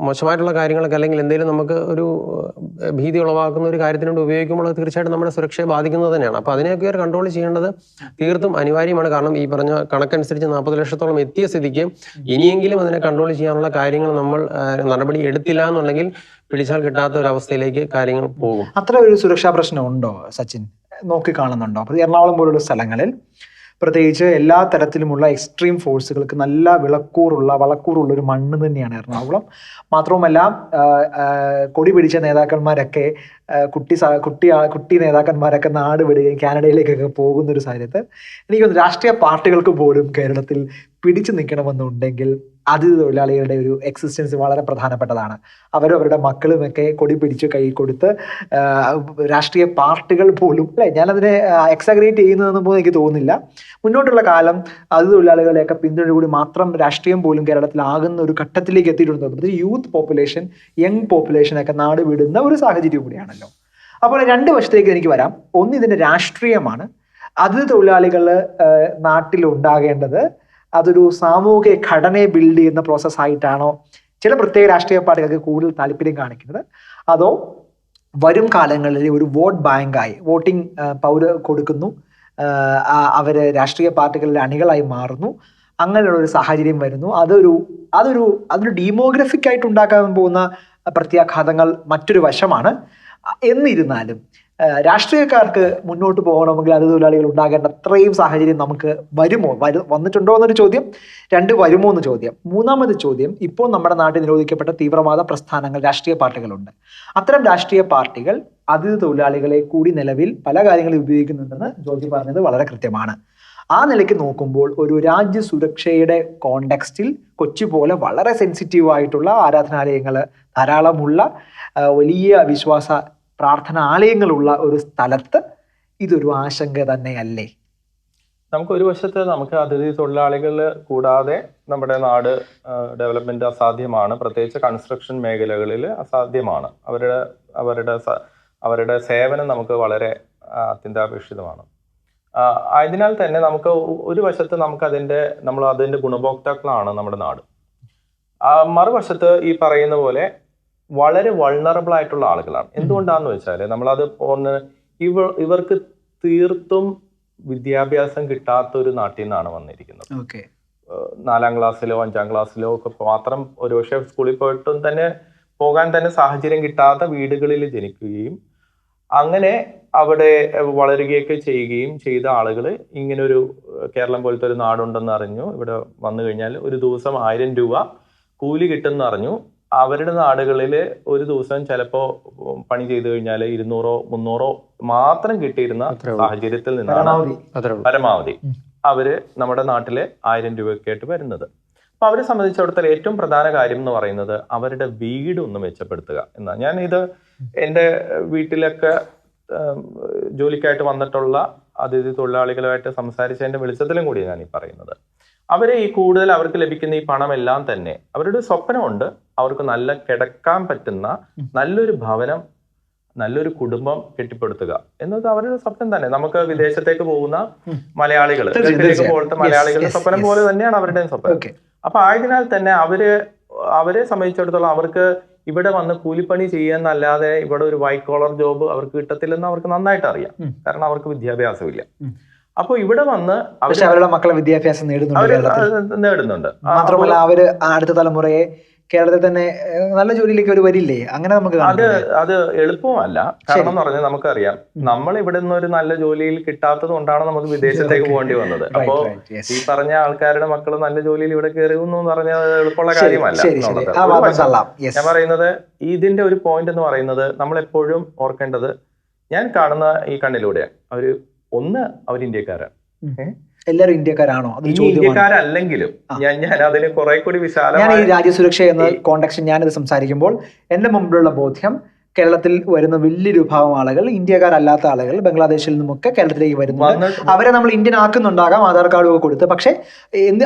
മോശമായിട്ടുള്ള കാര്യങ്ങളൊക്കെ അല്ലെങ്കിൽ എന്തെങ്കിലും നമുക്ക് ഒരു ഭീതി ഉളവാക്കുന്ന ഒരു കാര്യത്തിനോട് ഉപയോഗിക്കുമ്പോൾ അത് തീർച്ചയായിട്ടും നമ്മുടെ സുരക്ഷയെ ബാധിക്കുന്നത് തന്നെയാണ്. അപ്പോൾ അതിനെയൊക്കെ ഒരു കൺട്രോൾ ചെയ്യേണ്ടത് തീർത്തും അനിവാര്യമാണ്. കാരണം ഈ പറഞ്ഞ കണക്കനുസരിച്ച് 40 ലക്ഷത്തോളം എത്തിയ സ്ഥിതിക്ക് ഇനിയെങ്കിലും അതിനെ കൺട്രോൾ ചെയ്യാനുള്ള കാര്യങ്ങൾ നമ്മൾ നടപടി എടുത്തില്ല എന്നുണ്ടെങ്കിൽ പിടിച്ചാൽ കിട്ടാത്ത ഒരു അവസ്ഥയിലേക്ക് കാര്യങ്ങൾ പോകും. അത്ര ഒരു സുരക്ഷാ പ്രശ്നം ഉണ്ടോ സച്ചിൻ നോക്കി കാണുന്നുണ്ടോ? അപ്പോൾ എറണാകുളം പോലുള്ള സ്ഥലങ്ങളിൽ പ്രത്യേകിച്ച് എല്ലാ തരത്തിലുമുള്ള എക്സ്ട്രീം ഫോഴ്സുകൾക്ക് നല്ല വളക്കൂറുള്ള ഒരു മണ്ണ് തന്നെയാണ് എറണാകുളം. മാത്രവുമല്ല കൊടി പിടിച്ച നേതാക്കന്മാരൊക്കെ കുട്ടി നേതാക്കന്മാരൊക്കെ നാട് വിടുകയും കാനഡയിലേക്കൊക്കെ പോകുന്ന ഒരു സാഹചര്യത്തിൽ എനിക്കൊന്ന് രാഷ്ട്രീയ പാർട്ടികൾക്ക് പോലും കേരളത്തിൽ പിടിച്ചു നിൽക്കണമെന്നുണ്ടെങ്കിൽ അതിഥി തൊഴിലാളികളുടെ ഒരു എക്സിസ്റ്റൻസ് വളരെ പ്രധാനപ്പെട്ടതാണ്. അവരവരുടെ മക്കളുമൊക്കെ കൊടി പിടിച്ച് കൈ കൊടുത്ത് രാഷ്ട്രീയ പാർട്ടികൾ പോലും അല്ലെ, ഞാനതിനെ എക്സാഗ്രേറ്റ് ചെയ്യുന്നതെന്ന് പോലും എനിക്ക് തോന്നുന്നില്ല. മുന്നോട്ടുള്ള കാലം അതിഥി തൊഴിലാളികളെയൊക്കെ പിന്തുണയോടുകൂടി മാത്രം രാഷ്ട്രീയം പോലും കേരളത്തിലാകുന്ന ഒരു ഘട്ടത്തിലേക്ക് എത്തിയിട്ടുണ്ട്. യൂത്ത് പോപ്പുലേഷൻ, യങ് പോപ്പുലേഷനൊക്കെ നാട് വിടുന്ന ഒരു സാഹചര്യം കൂടിയാണല്ലോ. അപ്പോൾ രണ്ട് വശത്തേക്ക് എനിക്ക് വരാം. ഒന്ന് ഇതിന്റെ രാഷ്ട്രീയമാണ്. അതിഥി തൊഴിലാളികൾ നാട്ടിൽ ഉണ്ടാകേണ്ടത് അതൊരു സാമൂഹിക ഘടനയെ ബിൽഡ് ചെയ്യുന്ന പ്രോസസ്സായിട്ടാണോ ചില പ്രത്യേക രാഷ്ട്രീയ പാർട്ടികൾക്ക് കൂടുതൽ താല്പര്യം കാണിക്കുന്നത്, അതോ വരും കാലങ്ങളിൽ ഒരു വോട്ട് ബാങ്കായി വോട്ടിംഗ് കൊടുക്കുന്നു, അവര് രാഷ്ട്രീയ പാർട്ടികളുടെ അണികളായി മാറുന്നു, അങ്ങനെയുള്ള ഒരു സാഹചര്യം വരുന്നു, അതൊരു ഡീമോഗ്രഫിക് ആയിട്ട് ഉണ്ടാക്കാൻ പോകുന്ന പ്രത്യാഘാതങ്ങൾ മറ്റൊരു വശമാണ്. എന്നിരുന്നാലും രാഷ്ട്രീയക്കാർക്ക് മുന്നോട്ട് പോകണമെങ്കിൽ അതിഥി തൊഴിലാളികൾ ഉണ്ടാകേണ്ട അത്രയും സാഹചര്യം നമുക്ക് വന്നിട്ടുണ്ടോ എന്നൊരു ചോദ്യം. വരുമോ എന്ന് ചോദ്യം. മൂന്നാമത് ചോദ്യം, ഇപ്പോൾ നമ്മുടെ നാട്ടിൽ നിരോധിക്കപ്പെട്ട തീവ്രവാദ പ്രസ്ഥാനങ്ങൾ, രാഷ്ട്രീയ പാർട്ടികളുണ്ട്. അത്തരം രാഷ്ട്രീയ പാർട്ടികൾ അതിഥി തൊഴിലാളികളെ കൂടി നിലവിൽ പല കാര്യങ്ങളിൽ ഉപയോഗിക്കുന്നുണ്ടെന്ന് ജോർജ് പറഞ്ഞത് വളരെ കൃത്യമാണ്. ആ നിലയ്ക്ക് നോക്കുമ്പോൾ ഒരു രാജ്യ സുരക്ഷയുടെ കോണ്ടെക്സ്റ്റിൽ കൊച്ചി പോലെ വളരെ സെൻസിറ്റീവ് ആയിട്ടുള്ള ആരാധനാലയങ്ങൾ ധാരാളമുള്ള വലിയ വിശ്വാസ പ്രാർത്ഥനാലയങ്ങളുള്ള ഒരു സ്ഥലത്ത് ഇതൊരു ആശങ്ക തന്നെയല്ലേ? ഒരു വശത്ത് നമുക്ക് അതിഥി തൊഴിലാളികൾ കൂടാതെ നമ്മുടെ നാട് ഡെവലപ്മെന്റ് അസാധ്യമാണ്. പ്രത്യേകിച്ച് കൺസ്ട്രക്ഷൻ മേഖലകളിൽ അസാധ്യമാണ്. അവരുടെ സേവനം നമുക്ക് വളരെ അത്യന്താപേക്ഷിതമാണ്. ആയതിനാൽ തന്നെ നമുക്ക് ഒരു വശത്ത് നമ്മൾ അതിന്റെ ഗുണഭോക്താക്കളാണ് നമ്മുടെ നാട്. മറുവശത്ത് ഈ പറയുന്ന പോലെ വളരെ വൾണറബിൾ ആയിട്ടുള്ള ആളുകളാണ്. എന്തുകൊണ്ടാന്ന് വെച്ചാൽ ഇവർക്ക് തീർത്തും വിദ്യാഭ്യാസം കിട്ടാത്ത ഒരു നാട്ടിൽ നിന്നാണ് വന്നിരിക്കുന്നത്. 4ാം ക്ലാസ്സിലോ 5ാം ക്ലാസ്സിലോ ഒക്കെ മാത്രം ഒരുപക്ഷെ സ്കൂളിൽ പോകാൻ തന്നെ സാഹചര്യം കിട്ടാത്ത വീടുകളിൽ ജനിക്കുകയും അങ്ങനെ അവിടെ വളരുകയൊക്കെ ചെയ്യുകയും ചെയ്ത ആളുകൾ ഇങ്ങനൊരു കേരളം പോലത്തെ ഒരു നാടുണ്ടെന്ന് അറിഞ്ഞു. ഇവിടെ വന്നു കഴിഞ്ഞാൽ ഒരു ദിവസം 1000 രൂപ കൂലി കിട്ടുമെന്ന് അറിഞ്ഞു. അവരുടെ നാടുകളിൽ ഒരു ദിവസം ചിലപ്പോൾ പണി ചെയ്തു കഴിഞ്ഞാൽ 200 300 മാത്രം കിട്ടിയിരുന്ന സാഹചര്യത്തിൽ നിന്നാണ് പരമാവധി അവര് നമ്മുടെ നാട്ടില് 1000 രൂപയൊക്കെ ആയിട്ട് വരുന്നത്. അപ്പൊ അവരെ സംബന്ധിച്ചിടത്തോളം ഏറ്റവും പ്രധാന കാര്യം എന്ന് പറയുന്നത് അവരുടെ വീട് ഒന്ന് മെച്ചപ്പെടുത്തുക എന്നാണ്. ഞാൻ ഇത് എൻ്റെ വീട്ടിലൊക്കെ ജോലിക്കായിട്ട് വന്നിട്ടുള്ള അതിഥി തൊഴിലാളികളുമായിട്ട് സംസാരിച്ചതിന്റെ വെളിച്ചത്തിലും കൂടി ഞാൻ ഈ പറയുന്നത്. അവരെ ഈ കൂടുതൽ അവർക്ക് ലഭിക്കുന്ന ഈ പണമെല്ലാം തന്നെ അവരുടെ സ്വപ്നമുണ്ട്, അവർക്ക് നല്ല കിടക്കാൻ പറ്റുന്ന നല്ലൊരു ഭവനം, നല്ലൊരു കുടുംബം കെട്ടിപ്പടുത്തുക എന്നത് അവരുടെ സ്വപ്നം തന്നെ. നമുക്ക് വിദേശത്തേക്ക് പോകുന്ന മലയാളികൾ, ഗൾഫിലേക്ക് പോലത്തെ മലയാളികളുടെ സ്വപ്നം പോലെ തന്നെയാണ് അവരുടെയും സ്വപ്നം. അപ്പൊ ആയതിനാൽ തന്നെ അവരെ സംബന്ധിച്ചിടത്തോളം അവർക്ക് ഇവിടെ വന്ന് കൂലിപ്പണി ചെയ്യാന്നല്ലാതെ ഇവിടെ ഒരു വൈറ്റ് കോളർ ജോബ് അവർക്ക് കിട്ടത്തില്ലെന്ന് അവർക്ക് നന്നായിട്ട് അറിയാം. കാരണം അവർക്ക് വിദ്യാഭ്യാസമില്ല. അപ്പൊ ഇവിടെ വന്ന് അവരുടെ മക്കളെ വിദ്യാഭ്യാസം നേടുന്നുണ്ട്. മാത്രമല്ല അവര് അടുത്ത തലമുറയെ കേരളത്തിൽ തന്നെ നല്ല ജോലിയിലേക്ക് ഒരു വരില്ലേ? അങ്ങനെ നമുക്ക് അത് എളുപ്പമല്ല. കാരണം എന്ന് പറഞ്ഞാൽ നമുക്കറിയാം, നമ്മൾ ഇവിടെ നിന്ന് ഒരു നല്ല ജോലിയിൽ കിട്ടാത്തത് കൊണ്ടാണ് നമുക്ക് വിദേശത്തേക്ക് പോകേണ്ടി വന്നത്. അപ്പോ ഈ പറഞ്ഞ ആൾക്കാരുടെ മക്കൾ നല്ല ജോലിയിൽ ഇവിടെ കയറുന്നു എന്ന് പറഞ്ഞാൽ എളുപ്പമുള്ള കാര്യമല്ല എന്നുള്ളത്. ഞാൻ പറയുന്നത് ഇതിന്റെ ഒരു പോയിന്റ് എന്ന് പറയുന്നത് നമ്മൾ എപ്പോഴും ഓർക്കേണ്ടത്, ഞാൻ കാണുന്ന ഈ കണ്ണിലൂടെയാണ്. അവർ ഇന്ത്യക്കാരാണ്. എല്ലാവരും ഇന്ത്യക്കാരാണോ? ഇന്ത്യക്കാരല്ലെങ്കിലും ഞാൻ അതിന് കുറെ കൂടി വിശാലമായി, ഞാൻ ഈ രാജ്യസുരക്ഷ എന്ന കോണ്ടെക്സ്റ്റിൽ ഞാനിത് സംസാരിക്കുമ്പോൾ എന്റെ മുമ്പിലുള്ള ബോധ്യം, കേരളത്തിൽ വരുന്ന വലിയൊരു വിഭാഗം ആളുകൾ ഇന്ത്യക്കാരല്ലാത്ത ആളുകൾ ബംഗ്ലാദേശിൽ നിന്നുമൊക്കെ കേരളത്തിലേക്ക് വരുന്നു. അവരെ നമ്മൾ ഇന്ത്യൻ ആക്കുന്നുണ്ടാകാം ആധാർ കാർഡ് ഒക്കെ കൊടുത്ത്. പക്ഷെ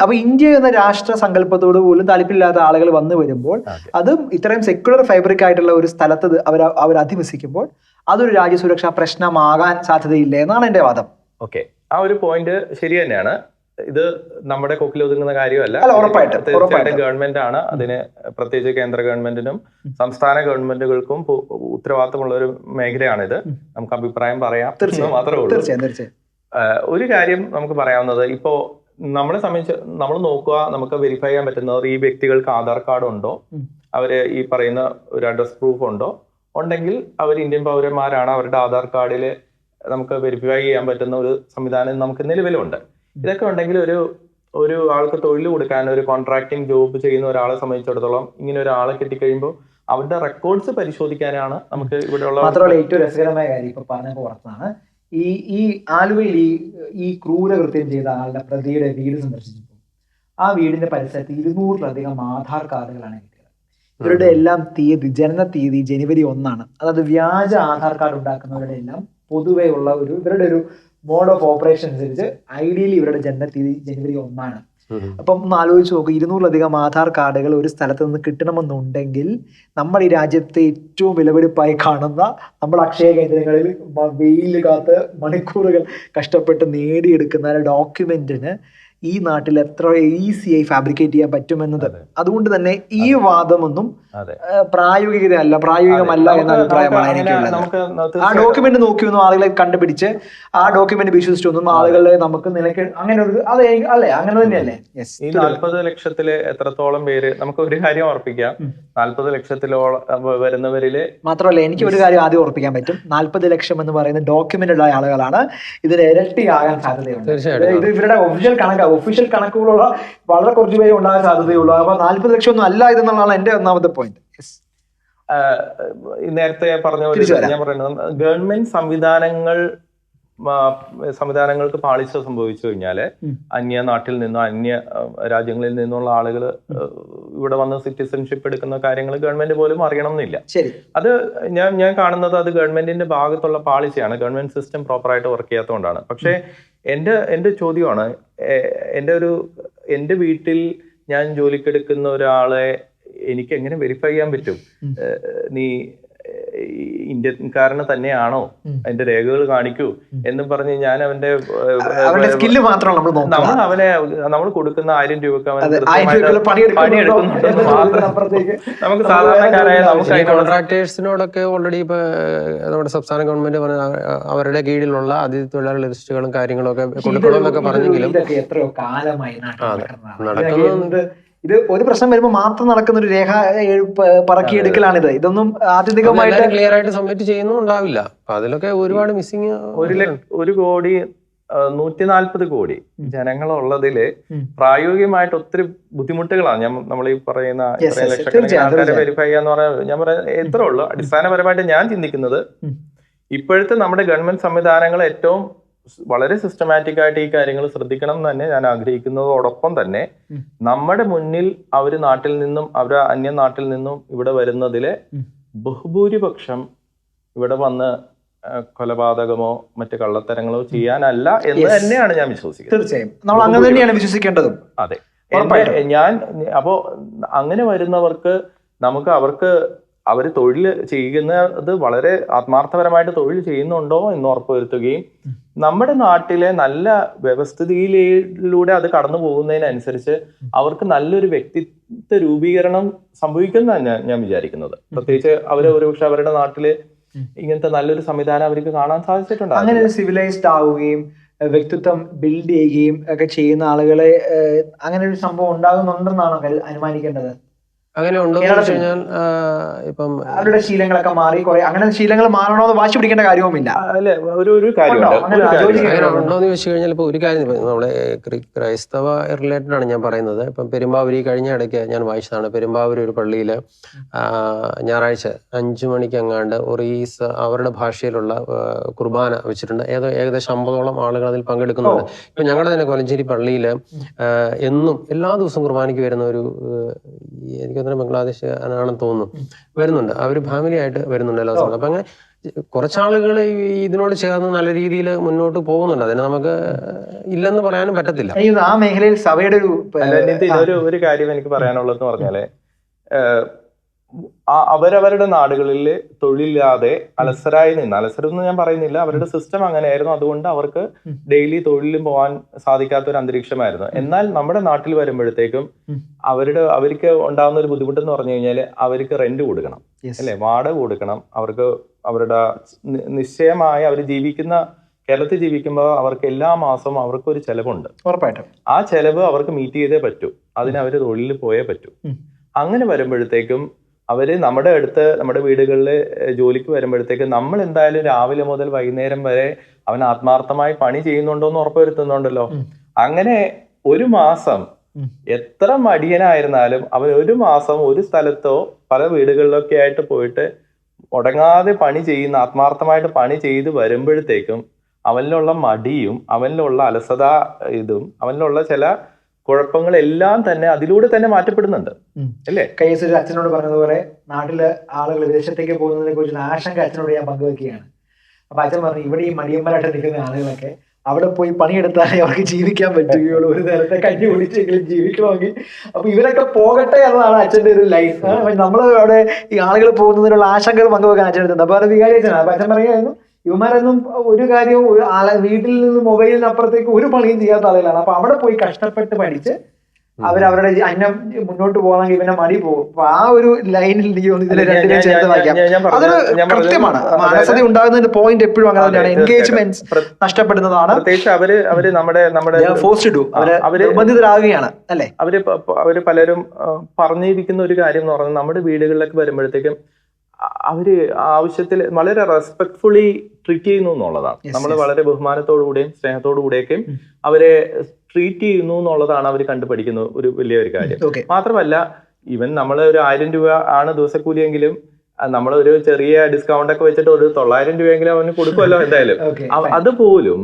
അപ്പൊ ഇന്ത്യ എന്ന രാഷ്ട്ര സങ്കല്പത്തോട് പോലും താല്പര്യമില്ലാത്ത ആളുകൾ വന്നു വരുമ്പോൾ, അതും ഇത്രയും സെക്യുലർ ഫൈബ്രിക് ആയിട്ടുള്ള ഒരു സ്ഥലത്ത് അവർ അധിവസിക്കുമ്പോൾ അതൊരു രാജ്യസുരക്ഷാ പ്രശ്നമാകാൻ സാധ്യതയില്ല എന്നാണ് എന്റെ വാദം. ഓക്കെ, ആ ഒരു പോയിന്റ് ശരി തന്നെയാണ്. ഇത് നമ്മുടെ കൊക്കിൽ ഒതുങ്ങുന്ന കാര്യമല്ല. തീർച്ചയായിട്ടും ഗവൺമെന്റ് ആണ് അതിന്, പ്രത്യേകിച്ച് കേന്ദ്ര ഗവൺമെന്റിനും സംസ്ഥാന ഗവൺമെന്റുകൾക്കും ഉത്തരവാദിത്തമുള്ള ഒരു മേഖലയാണിത്. നമുക്ക് അഭിപ്രായം പറയാം മാത്രമേ ഉള്ളൂ. ഒരു കാര്യം നമുക്ക് പറയാവുന്നത്, ഇപ്പോ നമ്മളെ സംബന്ധിച്ച് നമ്മൾ നോക്കുക, നമുക്ക് വെരിഫൈ ചെയ്യാൻ പറ്റുന്നത് ഈ വ്യക്തികൾക്ക് ആധാർ കാർഡ് ഉണ്ടോ, അവര് ഈ പറയുന്ന ഒരു അഡ്രസ് പ്രൂഫ് ഉണ്ടോ, ഉണ്ടെങ്കിൽ അവർ ഇന്ത്യൻ പൗരന്മാരാണ്. അവരുടെ ആധാർ കാർഡിൽ നമുക്ക് വെരിഫൈ ചെയ്യാൻ പറ്റുന്ന ഒരു സംവിധാനം നമുക്ക് നിലവിലുണ്ട്. ഇതൊക്കെ ഉണ്ടെങ്കിൽ ഒരു ആൾക്ക് തൊഴിൽ കൊടുക്കാൻ, ഒരു കോൺട്രാക്ടിങ് ജോബ് ചെയ്യുന്ന ഒരാളെ സംബന്ധിച്ചിടത്തോളം ഇങ്ങനെ ഒരാളെ കിട്ടിക്കഴിയുമ്പോൾ അവരുടെ റെക്കോർഡ്സ് പരിശോധിക്കാനാണ് നമുക്ക് ഇവിടെയുള്ള. മാത്രമല്ല ഏറ്റവും രസകരമായ കാര്യം ഇപ്പൊ പറഞ്ഞ പുറത്താണ്, ഈ ആലുവയിൽ ഈ ക്രൂരകൃത്യം ചെയ്ത ആളുടെ പ്രതിയുടെ വീട് സന്ദർശിച്ചപ്പോൾ ആ വീടിന്റെ പരിസരത്ത് 200-ലധികം ആധാർ കാർഡുകളാണ് കിട്ടിയത്. ഇവരുടെ എല്ലാം തീയതി, ജനന തീയതി ജനുവരി 1. അതായത് വ്യാജ ആധാർ കാർഡ് ഉണ്ടാക്കുന്നവരുടെ എല്ലാം പൊതുവെ ഉള്ള ഇവരുടെ ഒരു മോഡ് ഓഫ് ഓപ്പറേഷൻ അനുസരിച്ച് ഐഡിയലി ഇവരുടെ ജനന തീയതി ജനുവരി 1. അപ്പം ഒന്ന് ആലോചിച്ച് നോക്കുക, 200-ലധികം ആധാർ കാർഡുകൾ ഒരു സ്ഥലത്ത് നിന്ന് കിട്ടണമെന്നുണ്ടെങ്കിൽ നമ്മുടെ ഈ രാജ്യത്തെ ഏറ്റവും വിലപിടിപ്പായി കാണുന്ന നമ്മുടെ അക്ഷയ കേന്ദ്രങ്ങളിൽ വെയില് കാത്ത് മണിക്കൂറുകൾ കഷ്ടപ്പെട്ട് നേടിയെടുക്കുന്ന ഡോക്യുമെന്റിന് ഈ നാട്ടിൽ എത്ര ഈസിയായി ഫാബ്രിക്കേറ്റ് ചെയ്യാൻ പറ്റുമെന്നത്. അതുകൊണ്ട് തന്നെ ഈ വാദമൊന്നും പ്രായോഗികമല്ല എന്ന അഭിപ്രായമാണ് എനിക്കുള്ളത്. ആ ഡോക്യുമെന്റ് നോക്കിയൊന്നും ആളുകളെ കണ്ടുപിടിച്ച് ആ ഡോക്യുമെന്റ് വിശ്വസിച്ചൊന്നും ആളുകളെ നമുക്ക് നിലയ്ക്ക് അങ്ങനെ ഒരു അല്ലേ, അങ്ങനെ തന്നെയല്ലേ? ഈ 40 ലക്ഷത്തില് എത്രത്തോളം പേര്, നമുക്ക് ഒരു കാര്യം ഓർപ്പിക്കാം, 40 ലക്ഷത്തിലോളം വരുന്നവരില് മാത്രമല്ല എനിക്ക് ഒരു കാര്യം ആദ്യം ഓർപ്പിക്കാൻ പറ്റും, 40 ലക്ഷം എന്ന് പറയുന്ന ഡോക്യുമെന്റഡ് ആയ ആളുകളാണ്. ഇതിന് ഇരട്ടിയാകാൻ സാധ്യതയുണ്ട്. ഇത് ഇവരുടെ ഒഫീഷ്യൽ കണക്കുകളുള്ള വളരെ കുറച്ച് പേര് ഉണ്ടാകാൻ സാധ്യതയുള്ളൂ. അപ്പൊ 40 ലക്ഷം ഒന്നും അല്ല ഇതെന്നുള്ളതാണ് എന്റെ ഒന്നാമത്തെ പോയിന്റ്. നേരത്തെ പറഞ്ഞ ഞാൻ പറയുന്നത്, ഗവൺമെന്റ് സംവിധാനങ്ങൾക്ക് പാളിച്ച സംഭവിച്ചു കഴിഞ്ഞാല് അന്യ നാട്ടിൽ നിന്നോ അന്യ രാജ്യങ്ങളിൽ നിന്നുള്ള ആളുകൾ ഇവിടെ വന്ന് സിറ്റിസൺഷിപ്പ് എടുക്കുന്ന കാര്യങ്ങൾ ഗവൺമെന്റ് പോലും അറിയണം എന്നില്ല. അത് ഞാൻ കാണുന്നത് അത് ഗവൺമെന്റിന്റെ ഭാഗത്തുള്ള പാളിച്ചയാണ്. ഗവൺമെന്റ് സിസ്റ്റം പ്രോപ്പറായിട്ട് വർക്ക് ചെയ്യാത്തതുകൊണ്ടാണ്. പക്ഷേ എന്റെ ചോദ്യമാണ്, എന്റെ വീട്ടിൽ ഞാൻ ജോലിക്കെടുക്കുന്ന ഒരാളെ എനിക്ക് എങ്ങനെ വെരിഫൈ ചെയ്യാൻ പറ്റും? നീ ഇന്ത്യക്കാരന് തന്നെയാണോ, അതിന്റെ രേഖകൾ കാണിക്കൂ എന്ന് പറഞ്ഞ് ഞാൻ നമ്മൾ കൊടുക്കുന്ന 1000 രൂപക്ക് നമുക്ക് സാധാരണക്കാരായ കോൺട്രാക്ടേഴ്സിനോടൊക്കെ ഓൾറെഡി ഇപ്പൊ നമ്മുടെ സംസ്ഥാന ഗവൺമെന്റ് അവരുടെ കീഴിലുള്ള അതിഥി തൊഴിലാളി ലിസ്റ്റുകളും കാര്യങ്ങളും ഒക്കെ കൊടുക്കണമെന്നൊക്കെ പറഞ്ഞെങ്കിലും എത്രയോ കാലമായി നടക്കുന്നത്. ഇത് ഒരു പ്രശ്നം വരുമ്പോൾ മാത്രം നടക്കുന്ന ഒരു രേഖ പറക്കിയെടുക്കലാണിത്. ഇതൊന്നും ആത്യന്തികമായിട്ട് ക്ലിയർ ആയിട്ട് സബ്മിറ്റ് ചെയ്യുന്നുണ്ടാവില്ല. അതിലൊക്കെ ഒരുപാട് മിസ്സിങ്. 1 കോടി 140 കോടി ജനങ്ങളുള്ളതില് പ്രായോഗികമായിട്ട് ഒത്തിരി ബുദ്ധിമുട്ടുകളാണ്. നമ്മൾ ഈ പറയുന്ന ലക്ഷക്കണക്കിന് ആൾക്കാരെ വെരിഫൈ ചെയ്യാന്ന് പറഞ്ഞാൽ ഞാൻ പറയാം എത്ര ഉള്ളു. അടിസ്ഥാനപരമായിട്ട് ഞാൻ ചിന്തിക്കുന്നത്, ഇപ്പോഴത്തെ നമ്മുടെ ഗവൺമെന്റ് സംവിധാനങ്ങൾ ഏറ്റവും വളരെ സിസ്റ്റമാറ്റിക് ആയിട്ട് ഈ കാര്യങ്ങൾ ശ്രദ്ധിക്കണം എന്ന് തന്നെ ഞാൻ ആഗ്രഹിക്കുന്നതോടൊപ്പം തന്നെ നമ്മുടെ മുന്നിൽ അവർ നാട്ടിൽ നിന്നും അവർ അന്യ നാട്ടിൽ നിന്നും ഇവിടെ വരുന്നതിലെ ബഹുഭൂരിപക്ഷം ഇവിടെ വന്ന് കൊലപാതകമോ മറ്റു കള്ളത്തരങ്ങളോ ചെയ്യാനല്ല എന്ന് തന്നെയാണ് ഞാൻ വിശ്വസിക്കുന്നത്. തീർച്ചയായും നമ്മൾ അങ്ങനെ തന്നെയാണ് വിശ്വസിക്കേണ്ടതും. അതെ, ഞാൻ അപ്പോ അങ്ങനെ വരുന്നവർക്ക് അവർക്ക് അവർ തൊഴിൽ ചെയ്യുന്നത് വളരെ ആത്മാർത്ഥപരമായിട്ട് തൊഴിൽ ചെയ്യുന്നുണ്ടോ എന്ന് ഉറപ്പുവരുത്തുകയും നമ്മുടെ നാട്ടിലെ നല്ല വ്യവസ്ഥിതിയിലൂടെ അത് കടന്നു പോകുന്നതിനനുസരിച്ച് അവർക്ക് നല്ലൊരു വ്യക്തിത്വ രൂപീകരണം സംഭവിക്കുന്ന ഞാൻ വിചാരിക്കുന്നത്. പ്രത്യേകിച്ച് ഒരുപക്ഷെ അവരുടെ നാട്ടില് ഇങ്ങനത്തെ നല്ലൊരു സംവിധാനം അവർക്ക് കാണാൻ സാധിച്ചിട്ടുണ്ട്. അങ്ങനെ ഒരു സിവിലൈസ്ഡ് ആവുകയും വ്യക്തിത്വം ബിൽഡ് ചെയ്യുകയും ഒക്കെ ചെയ്യുന്ന ആളുകളെ അങ്ങനെ ഒരു സംഭവം ഉണ്ടാകുന്നുണ്ടെന്നാണോ അനുമാനിക്കേണ്ടത്? അങ്ങനെ ഉണ്ടോന്ന് വെച്ച് കഴിഞ്ഞാൽ ഇപ്പം അവരുടെ ശീലങ്ങളൊക്കെ മാറി കുറെ അങ്ങനെ ശീലങ്ങൾ മാറണമെന്ന് വാശി പിടിക്കേണ്ട കാര്യവുമില്ല. അല്ലെ, ഒരു കാര്യം ഉണ്ടോന്ന് ചോദിച്ചു കഴിഞ്ഞാൽ ഇപ്പൊ ഒരു കാര്യം നമ്മളെ ക്രൈസ്തവ റിലേറ്റഡ് ആണ് ഞാൻ പറയുന്നത്. ഇപ്പം പെരുമ്പാവൂർ ഈ കഴിഞ്ഞ ഇടയ്ക്ക് ഞാൻ വായിച്ചതാണ്. പെരുമ്പാവൂർ ഒരു പള്ളിയിൽ ഞായറാഴ്ച 5 മണിക്ക് അങ്ങാണ്ട് ഒറീസ് അവരുടെ ഭാഷയിലുള്ള കുർബാന വെച്ചിട്ടുണ്ട്. ഏകദേശം 50ഓളം ആളുകൾ അതിൽ പങ്കെടുക്കുന്നുണ്ട്. ഇപ്പൊ ഞങ്ങളുടെ തന്നെ കൊലഞ്ചേരി പള്ളിയിൽ എന്നും എല്ലാ ദിവസവും കുർബാനയ്ക്ക് വരുന്ന ഒരു എനിക്ക് ബംഗ്ലാദേശ് ആണെന്ന് തോന്നുന്നു വരുന്നുണ്ട്. അവർ ഫാമിലി ആയിട്ട് വരുന്നുണ്ട് എല്ലാ ദിവസവും. അപ്പൊ അങ്ങനെ കുറച്ചാളുകൾ ഇതിനോട് ചേർന്ന് നല്ല രീതിയിൽ മുന്നോട്ട് പോകുന്നുണ്ട്. അതിന് നമുക്ക് ഇല്ലെന്ന് പറയാനും പറ്റത്തില്ല. ആ മേഖലയിൽ സഭയുടെ ഒരു കാര്യം എനിക്ക് പറയാനുള്ളതെന്ന് പറഞ്ഞാല് അവരവരുടെ നാടുകളിൽ തൊഴിലില്ലാതെ അലസരം എന്ന് ഞാൻ പറയുന്നില്ല, അവരുടെ സിസ്റ്റം അങ്ങനെയായിരുന്നു. അതുകൊണ്ട് അവർക്ക് ഡെയിലി തൊഴിലും പോകാൻ സാധിക്കാത്ത ഒരു അന്തരീക്ഷമായിരുന്നു. എന്നാൽ നമ്മുടെ നാട്ടിൽ വരുമ്പോഴത്തേക്കും അവർക്ക് ഉണ്ടാകുന്ന ഒരു ബുദ്ധിമുട്ടെന്ന് പറഞ്ഞു കഴിഞ്ഞാൽ അവർക്ക് റെന്റ് കൊടുക്കണം, അല്ലെ, വാടക കൊടുക്കണം. അവർക്ക് അവരുടെ നിശ്ചയമായ അവർ കേരളത്തിൽ ജീവിക്കുമ്പോൾ അവർക്ക് എല്ലാ മാസവും അവർക്കൊരു ചെലവുണ്ട്. ഉറപ്പായിട്ടും ആ ചെലവ് അവർക്ക് മീറ്റ് ചെയ്തേ പറ്റൂ. അതിന് അവർ തൊഴിലിൽ പോയേ പറ്റൂ. അങ്ങനെ വരുമ്പോഴത്തേക്കും നമ്മുടെ വീടുകളിൽ ജോലിക്ക് വരുമ്പോഴത്തേക്കും നമ്മൾ എന്തായാലും രാവിലെ മുതൽ വൈകുന്നേരം വരെ അവൻ ആത്മാർത്ഥമായി പണി ചെയ്യുന്നുണ്ടോ എന്ന് ഉറപ്പുവരുത്തുന്നുണ്ടല്ലോ. അങ്ങനെ ഒരു മാസം എത്ര മടിയനായിരുന്നാലും അവൻ ഒരു മാസം ഒരു സ്ഥലത്തോ പല വീടുകളിലൊക്കെ ആയിട്ട് പോയിട്ട് മുടങ്ങാതെ പണി ചെയ്യുന്ന ആത്മാർത്ഥമായിട്ട് പണി ചെയ്ത് വരുമ്പോഴത്തേക്കും അവനിലുള്ള മടിയും അവനിലുള്ള അലസത അവനിലുള്ള ചില കുഴപ്പങ്ങളെല്ലാം തന്നെ അതിലൂടെ തന്നെ മാറ്റപ്പെടുന്നുണ്ട്, അല്ലേ? കൈസ് അച്ഛനോട് പറഞ്ഞതുപോലെ നാട്ടില് ആളുകൾ വിദേശത്തേക്ക് പോകുന്നതിനെ കുറിച്ചുള്ള ആശങ്ക അച്ഛനോട് ഞാൻ പങ്കുവെക്കുകയാണ്. അപ്പൊ അച്ഛൻ പറഞ്ഞു, ഇവിടെ ഈ മടിയന്മാരായിട്ട് നിൽക്കുന്ന ആളുകളൊക്കെ അവിടെ പോയി പണിയെടുത്താലേ അവർക്ക് ജീവിക്കാൻ പറ്റുകയുള്ളൂ, ഒരു നേരത്തെ കഞ്ഞി കുടിച്ചെങ്കിലും ജീവിക്കണമെങ്കിൽ. അപ്പൊ ഇവരൊക്കെ പോകട്ടെ എന്നതാണ് അച്ഛൻ്റെ ഒരു ലൈഫ്. നമ്മൾ അവിടെ ഈ ആളുകൾ പോകുന്നതിനുള്ള ആശങ്കകൾ പങ്കുവെക്കാൻ അച്ഛൻ എടുത്തത്. അപ്പൊ അത് വികാരി അച്ഛനാണ്. അപ്പൊ അച്ഛൻ പറയായിരുന്നു, ഇവന്മാരൊന്നും ഒരു കാര്യവും വീട്ടിൽ നിന്ന് മൊബൈലിനപ്പുറത്തേക്ക് ഒരു പണിയും ചെയ്യാത്ത ആളുകളാണ്. അപ്പൊ അവിടെ പോയി കഷ്ടപ്പെട്ട് പഠിച്ച് അവരവരുടെ അന്നം മുന്നോട്ട് പോകണമെങ്കിൽ ഇവനെ മടി പോകും. അപ്പൊ ആ ഒരു ലൈനിൽ ഇതിനെ രണ്ടിനെയും ചേർത്ത് വായിക്കാം. അതൊരു കൃത്യമാണ്. അലസത ഉണ്ടാകുന്നതിന്റെ പോയിന്റ് എപ്പോഴും അങ്ങനെ തന്നെയാണ്. എൻഗേജ്മെന്റ് നഷ്ടപ്പെടുന്നതാണ്. പ്രത്യേകിച്ച് അവര് നമ്മുടെ ഫോഴ്സ്ഡ് അവര് നിർബന്ധിതരാകുകയാണ്, അല്ലെ? അവര് പലരും പറഞ്ഞിരിക്കുന്ന ഒരു കാര്യം എന്ന് പറഞ്ഞാൽ നമ്മുടെ വീടുകളിലൊക്കെ വരുമ്പോഴത്തേക്കും അവര് ആവശ്യത്തിൽ വളരെ റെസ്പെക്ട്ഫുള്ളി ട്രീറ്റ് ചെയ്യുന്നു എന്നുള്ളതാണ്. നമ്മൾ വളരെ ബഹുമാനത്തോടു കൂടെയും സ്നേഹത്തോടു കൂടെയൊക്കെ അവരെ ട്രീറ്റ് ചെയ്യുന്നു എന്നുള്ളതാണ് അവർ കണ്ടുപഠിക്കുന്ന ഒരു വലിയൊരു കാര്യം. മാത്രമല്ല, ഈവൻ നമ്മൾ ഒരു 1000 രൂപ ആണ് ദിവസക്കൂലിയെങ്കിലും നമ്മൾ ഒരു ചെറിയ ഡിസ്കൗണ്ട് ഒക്കെ വെച്ചിട്ട് ഒരു 900 രൂപയെങ്കിലും അവന് കൊടുക്കുമല്ലോ എന്തായാലും. അതുപോലും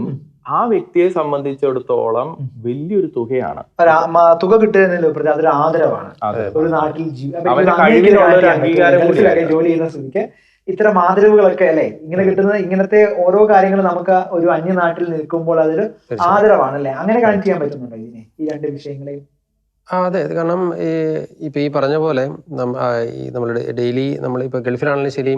ആ വ്യക്തിയെ സംബന്ധിച്ചിടത്തോളം വലിയൊരു തുകയാണ്. തുക കിട്ടുന്നതിൽ അതൊരു ആദരവാണ്. ഒരു നാട്ടിൽ ജോലി ചെയ്യുന്ന സ്ഥിതിക്ക് ഇത്തരം ആദരവുകളൊക്കെ, അല്ലെ, ഇങ്ങനെ കിട്ടുന്നത്, ഇങ്ങനത്തെ ഓരോ കാര്യങ്ങൾ നമുക്ക് ഒരു അന്യനാട്ടിൽ നിൽക്കുമ്പോൾ അതൊരു ആദരവാണ്, അല്ലെ? അങ്ങനെ കണക്ട് ചെയ്യാൻ പറ്റുന്നുണ്ടോ ഇതിനെ, ഈ രണ്ട് വിഷയങ്ങളെയും? അതെ, കാരണം ഇപ്പൊ ഈ പറഞ്ഞ പോലെ നമ്മുടെ ഡെയിലി നമ്മളിപ്പോ ഗൾഫിലാണെങ്കിലും ശരി,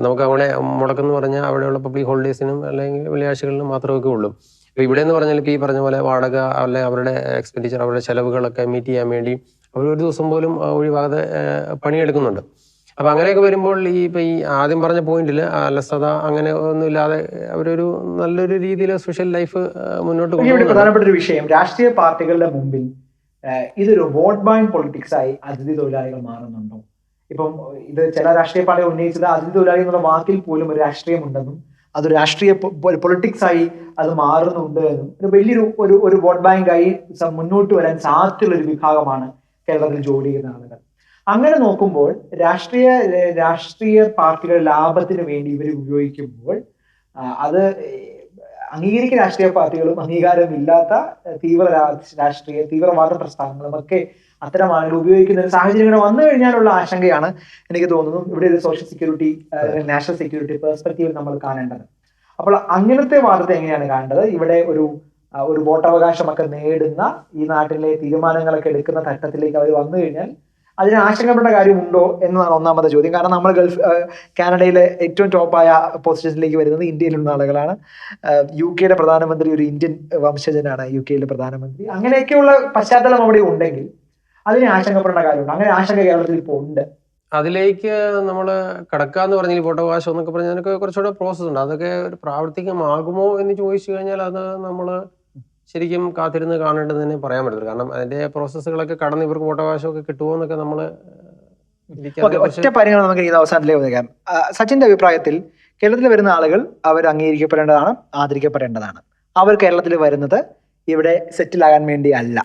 നമുക്ക് അവിടെ മുടക്കെന്ന് പറഞ്ഞാൽ അവിടെയുള്ള പബ്ലിക് ഹോളിഡേസിനും അല്ലെങ്കിൽ വെള്ളിയാഴ്ചകളിലും മാത്രമൊക്കെ ഉള്ളൂ. ഇപ്പൊ ഇവിടെ എന്ന് പറഞ്ഞാൽ ഇപ്പൊ ഈ പറഞ്ഞ പോലെ വാടക അല്ലെ അവരുടെ എക്സ്പെൻഡിച്ചർ, അവരുടെ ചെലവുകളൊക്കെ മീറ്റ് ചെയ്യാൻ വേണ്ടി അവർ ഒരു ദിവസം പോലും ഒഴിവാകാതെ പണിയെടുക്കുന്നുണ്ട്. അപ്പൊ അങ്ങനെയൊക്കെ വരുമ്പോൾ ഇപ്പൊ ഈ ആദ്യം പറഞ്ഞ പോയിന്റിൽ അലസത അങ്ങനെ ഒന്നും ഇല്ലാതെ അവരൊരു നല്ലൊരു രീതിയിൽ സോഷ്യൽ ലൈഫ് മുന്നോട്ട് കൊണ്ടുപോകും. പ്രധാനപ്പെട്ട ഒരു വിഷയം, രാഷ്ട്രീയ പാർട്ടികളുടെ മുമ്പിൽ ഇതൊരു വോട്ട് ബാങ്ക് പൊളിറ്റിക്സ് ആയി അതിഥി തൊഴിലാളികൾ മാറുന്നുണ്ടോ? ഇപ്പം ഇത് ചില രാഷ്ട്രീയ പാർട്ടികൾ ഉന്നയിച്ചത് അതിഥി തൊഴിലാളി എന്നുള്ള വാക്കിൽ പോലും ഒരു രാഷ്ട്രീയമുണ്ടെന്നും അത് രാഷ്ട്രീയ പൊളിറ്റിക്സ് ആയി അത് മാറുന്നുണ്ട് എന്നും ഒരു വലിയൊരു ഒരു വോട്ട് ബാങ്കായി മുന്നോട്ട് വരാൻ സാധ്യതയുള്ള ഒരു വിഭാഗമാണ് കേരളത്തിൽ ജോലി ചെയ്യുന്ന ആളുകൾ. അങ്ങനെ നോക്കുമ്പോൾ രാഷ്ട്രീയ പാർട്ടികൾ ലാഭത്തിന് വേണ്ടി ഇവർ ഉപയോഗിക്കുമ്പോൾ അത് അംഗീകരിക്കുന്ന രാഷ്ട്രീയ പാർട്ടികളും അംഗീകാരമില്ലാത്ത തീവ്രവാദ പ്രസ്ഥാനങ്ങളും ഒക്കെ അത്തരം ആളുകൾ ഉപയോഗിക്കുന്ന ഒരു സാഹചര്യം വന്നു കഴിഞ്ഞാലുള്ള ആശങ്കയാണ് എനിക്ക് തോന്നുന്നു ഇവിടെ ഒരു social security, national security perspective നമ്മൾ കാണേണ്ടത്. അപ്പോൾ അങ്ങനത്തെ വാദത്തെ എങ്ങനെയാണ് കാണേണ്ടത്? ഇവിടെ ഒരു വോട്ടവകാശമൊക്കെ നേടുന്ന ഈ നാട്ടിലെ തീരുമാനങ്ങളൊക്കെ എടുക്കുന്ന ഘട്ടത്തിലേക്ക് അവർ വന്നു കഴിഞ്ഞാൽ അതിന് ആശങ്കപ്പെട്ട കാര്യമുണ്ടോ എന്നതാണ് ഒന്നാമത്തെ ചോദ്യം. കാരണം നമ്മൾ കാനഡയിലെ ഏറ്റവും ടോപ്പായ പൊസിഷനിലേക്ക് വരുന്നത് ഇന്ത്യയിലുള്ള ആളുകളാണ്. UK പ്രധാനമന്ത്രി ഒരു ഇന്ത്യൻ വംശജനാണ്, UK പ്രധാനമന്ത്രി. അങ്ങനെയൊക്കെയുള്ള പശ്ചാത്തലം അവിടെ ഉണ്ടെങ്കിൽ അതിനെ ആശങ്കപ്പെടേണ്ട കാര്യമുണ്ട്. അങ്ങനെ ആശങ്ക കേരളത്തിൽ ഇപ്പോൾ ഉണ്ട്. അതിലേക്ക് നമ്മൾ കടക്കാന്ന് പറഞ്ഞാൽ വോട്ടവകാശം എന്നൊക്കെ പറഞ്ഞാൽ അതിനൊക്കെ കുറച്ചുകൂടെ പ്രോസസ് ഉണ്ട്. അതൊക്കെ ഒരു പ്രാവർത്തികമാകുമോ എന്ന് ചോദിച്ചു കഴിഞ്ഞാൽ അത് നമ്മൾ ശരിക്കും കാത്തിരുന്ന് കാണേണ്ടതെന്ന് പറയാൻ പറ്റില്ല. കാരണം അതിന്റെ പ്രോസസ്സുകളൊക്കെ കടന്ന് ഇവർക്ക് വോട്ടവകാശമൊക്കെ കിട്ടുമോ എന്നൊക്കെ നമ്മൾ ഒറ്റ കാര്യങ്ങൾ നമുക്ക് ഈ അവസാനത്തിലേക്ക് വന്നേക്കാം. സച്ചിന്റെ അഭിപ്രായത്തിൽ കേരളത്തിൽ വരുന്ന ആളുകൾ അവർ അംഗീകരിക്കപ്പെടേണ്ടതാണ്, ആദരിക്കപ്പെടേണ്ടതാണ്. അവർ കേരളത്തിൽ വരുന്നത് ഇവിടെ സെറ്റിൽ ആകാൻ വേണ്ടി അല്ല,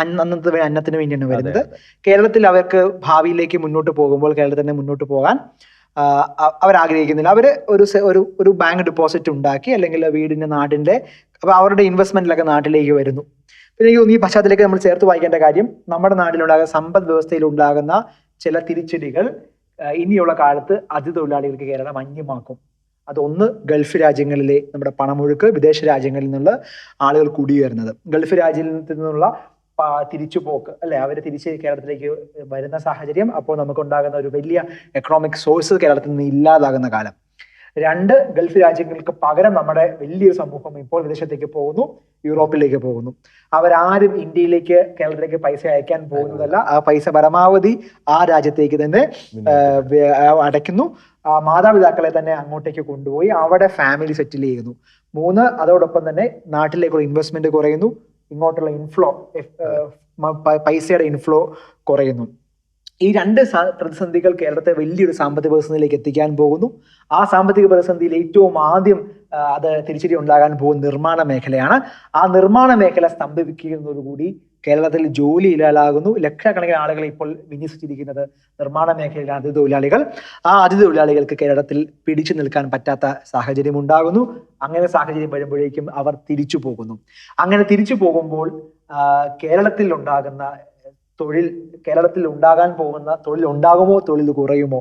അന്നത്തെ അന്നത്തിന് വേണ്ടിയാണ് വരുന്നത്. കേരളത്തിൽ അവർക്ക് ഭാവിയിലേക്ക് മുന്നോട്ട് പോകുമ്പോൾ കേരളത്തിൽ തന്നെ മുന്നോട്ട് പോകാൻ അവർ ആഗ്രഹിക്കുന്നില്ല. അവർ ഒരു ബാങ്ക് ഡെപ്പോസിറ്റ് ഉണ്ടാക്കി അല്ലെങ്കിൽ വീടിന്റെ നാടിന്റെ അപ്പൊ അവരുടെ ഇൻവെസ്റ്റ്മെന്റിലൊക്കെ നാട്ടിലേക്ക് വരുന്നു. പിന്നെ എനിക്ക് തോന്നുന്നു ഈ പശ്ചാത്തലത്തിലേക്ക് നമ്മൾ ചേർത്ത് വായിക്കേണ്ട കാര്യം നമ്മുടെ നാട്ടിലുണ്ടാകുന്ന സമ്പദ് വ്യവസ്ഥയിൽ ഉണ്ടാകുന്ന ചില തിരിച്ചടികൾ ഇനിയുള്ള കാലത്ത് അതിഥിതൊഴിലാളികൾക്ക് കേരളം അന്യമാക്കും. അതൊന്ന് ഗൾഫ് രാജ്യങ്ങളിലെ നമ്മുടെ പണമൊഴുക്ക്, വിദേശ രാജ്യങ്ങളിൽ നിന്നുള്ള ആളുകൾ കുടിയേറുന്നത്, ഗൾഫ് രാജ്യത്തിൽ നിന്നുള്ള തിരിച്ചുപോക്ക് അല്ലെ, അവർ തിരിച്ച് കേരളത്തിലേക്ക് വരുന്ന സാഹചര്യം. അപ്പോൾ നമുക്കുണ്ടാകുന്ന ഒരു വലിയ എക്കണോമിക് സോഴ്സ് കേരളത്തിൽ നിന്ന് ഇല്ലാതാകുന്ന കാലം. 2, ഗൾഫ് രാജ്യങ്ങൾക്ക് പകരം നമ്മുടെ വലിയൊരു സമൂഹം ഇപ്പോൾ വിദേശത്തേക്ക് പോകുന്നു, യൂറോപ്പിലേക്ക് പോകുന്നു. അവരാരും ഇന്ത്യയിലേക്ക് കേരളത്തിലേക്ക് പൈസ അയക്കാൻ പോകുന്നതല്ല. ആ പൈസ പരമാവധി ആ രാജ്യത്തേക്ക് തന്നെ അടയ്ക്കുന്നു. മാതാപിതാക്കളെ തന്നെ അങ്ങോട്ടേക്ക് കൊണ്ടുപോയി അവിടെ ഫാമിലി സെറ്റിൽ ചെയ്യുന്നു. 3, അതോടൊപ്പം തന്നെ നാട്ടിലേക്കുള്ള ഇൻവെസ്റ്റ്മെന്റ് കുറയുന്നു, ഇങ്ങോട്ടുള്ള ഇൻഫ്ലോ, പൈസയുടെ ഇൻഫ്ലോ കുറയുന്നു. ഈ 2 പ്രതിസന്ധികൾ കേരളത്തെ വലിയൊരു സാമ്പത്തിക പ്രതിസന്ധിയിലേക്ക് എത്തിക്കാൻ പോകുന്നു. ആ സാമ്പത്തിക പ്രതിസന്ധിയിൽ ഏറ്റവും ആദ്യം അത് തിരിച്ചടി ഉണ്ടാകാൻ പോകുന്ന നിർമ്മാണ മേഖലയാണ്. ആ നിർമ്മാണ മേഖല സ്തംഭിക്കുന്നതോടുകൂടി കേരളത്തിൽ ജോലി ഇല്ലാതാകുന്നു. ലക്ഷക്കണക്കിന് ആളുകൾ ഇപ്പോൾ വിന്യസിച്ചിരിക്കുന്നത് നിർമ്മാണ മേഖലയിലാണ് അതിഥിതൊഴിലാളികൾ. ആ അതിഥിതൊഴിലാളികൾക്ക് കേരളത്തിൽ പിടിച്ചു നിൽക്കാൻ പറ്റാത്ത സാഹചര്യം ഉണ്ടാകുന്നു. അങ്ങനെ സാഹചര്യം വരുമ്പോഴേക്കും അവർ തിരിച്ചു പോകുന്നു. അങ്ങനെ തിരിച്ചു പോകുമ്പോൾ കേരളത്തിൽ ഉണ്ടാകാൻ പോകുന്ന തൊഴിൽ ഉണ്ടാകുമോ, തൊഴിൽ കുറയുമോ?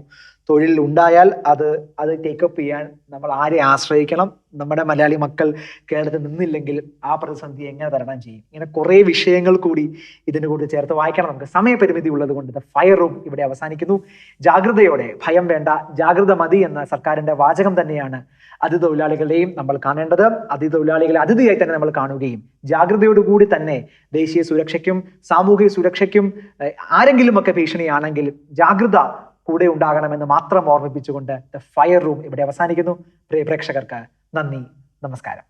തൊഴിൽ ഉണ്ടായാൽ അത് ടേക്കപ്പ് ചെയ്യാൻ നമ്മൾ ആരെ ആശ്രയിക്കണം? നമ്മുടെ മലയാളി മക്കൾ കേരളത്തിൽ നിന്നില്ലെങ്കിൽ ആ പ്രതിസന്ധി എങ്ങനെ തരണം ചെയ്യും? ഇങ്ങനെ കുറെ വിഷയങ്ങൾ കൂടി ഇതിന് കൂടി ചേർത്ത് വായിക്കണം. നമുക്ക് സമയപരിമിതി ഉള്ളത് കൊണ്ട് ദ ഫയർ റൂം ഇവിടെ അവസാനിക്കുന്നു. ജാഗ്രതയോടെ, ഭയം വേണ്ട, ജാഗ്രത മതി എന്ന സർക്കാരിന്റെ വാചകം തന്നെയാണ് അതിഥിതൊഴിലാളികളെയും നമ്മൾ കാണേണ്ടത്. അതിഥിതൊഴിലാളികളെ അതിഥിയായി തന്നെ നമ്മൾ കാണുകയും ജാഗ്രതയോടുകൂടി തന്നെ ദേശീയ സുരക്ഷയ്ക്കും സാമൂഹിക സുരക്ഷയ്ക്കും ആരെങ്കിലും ഒക്കെ ഭീഷണിയാണെങ്കിൽ ജാഗ്രത കൂടെ ഉണ്ടാകണമെന്ന് മാത്രം ഓർമ്മിപ്പിച്ചുകൊണ്ട് ദ ഫയർ റൂം ഇവിടെ അവസാനിക്കുന്നു. പ്രിയ പ്രേക്ഷകർക്ക് നന്ദി, നമസ്കാരം.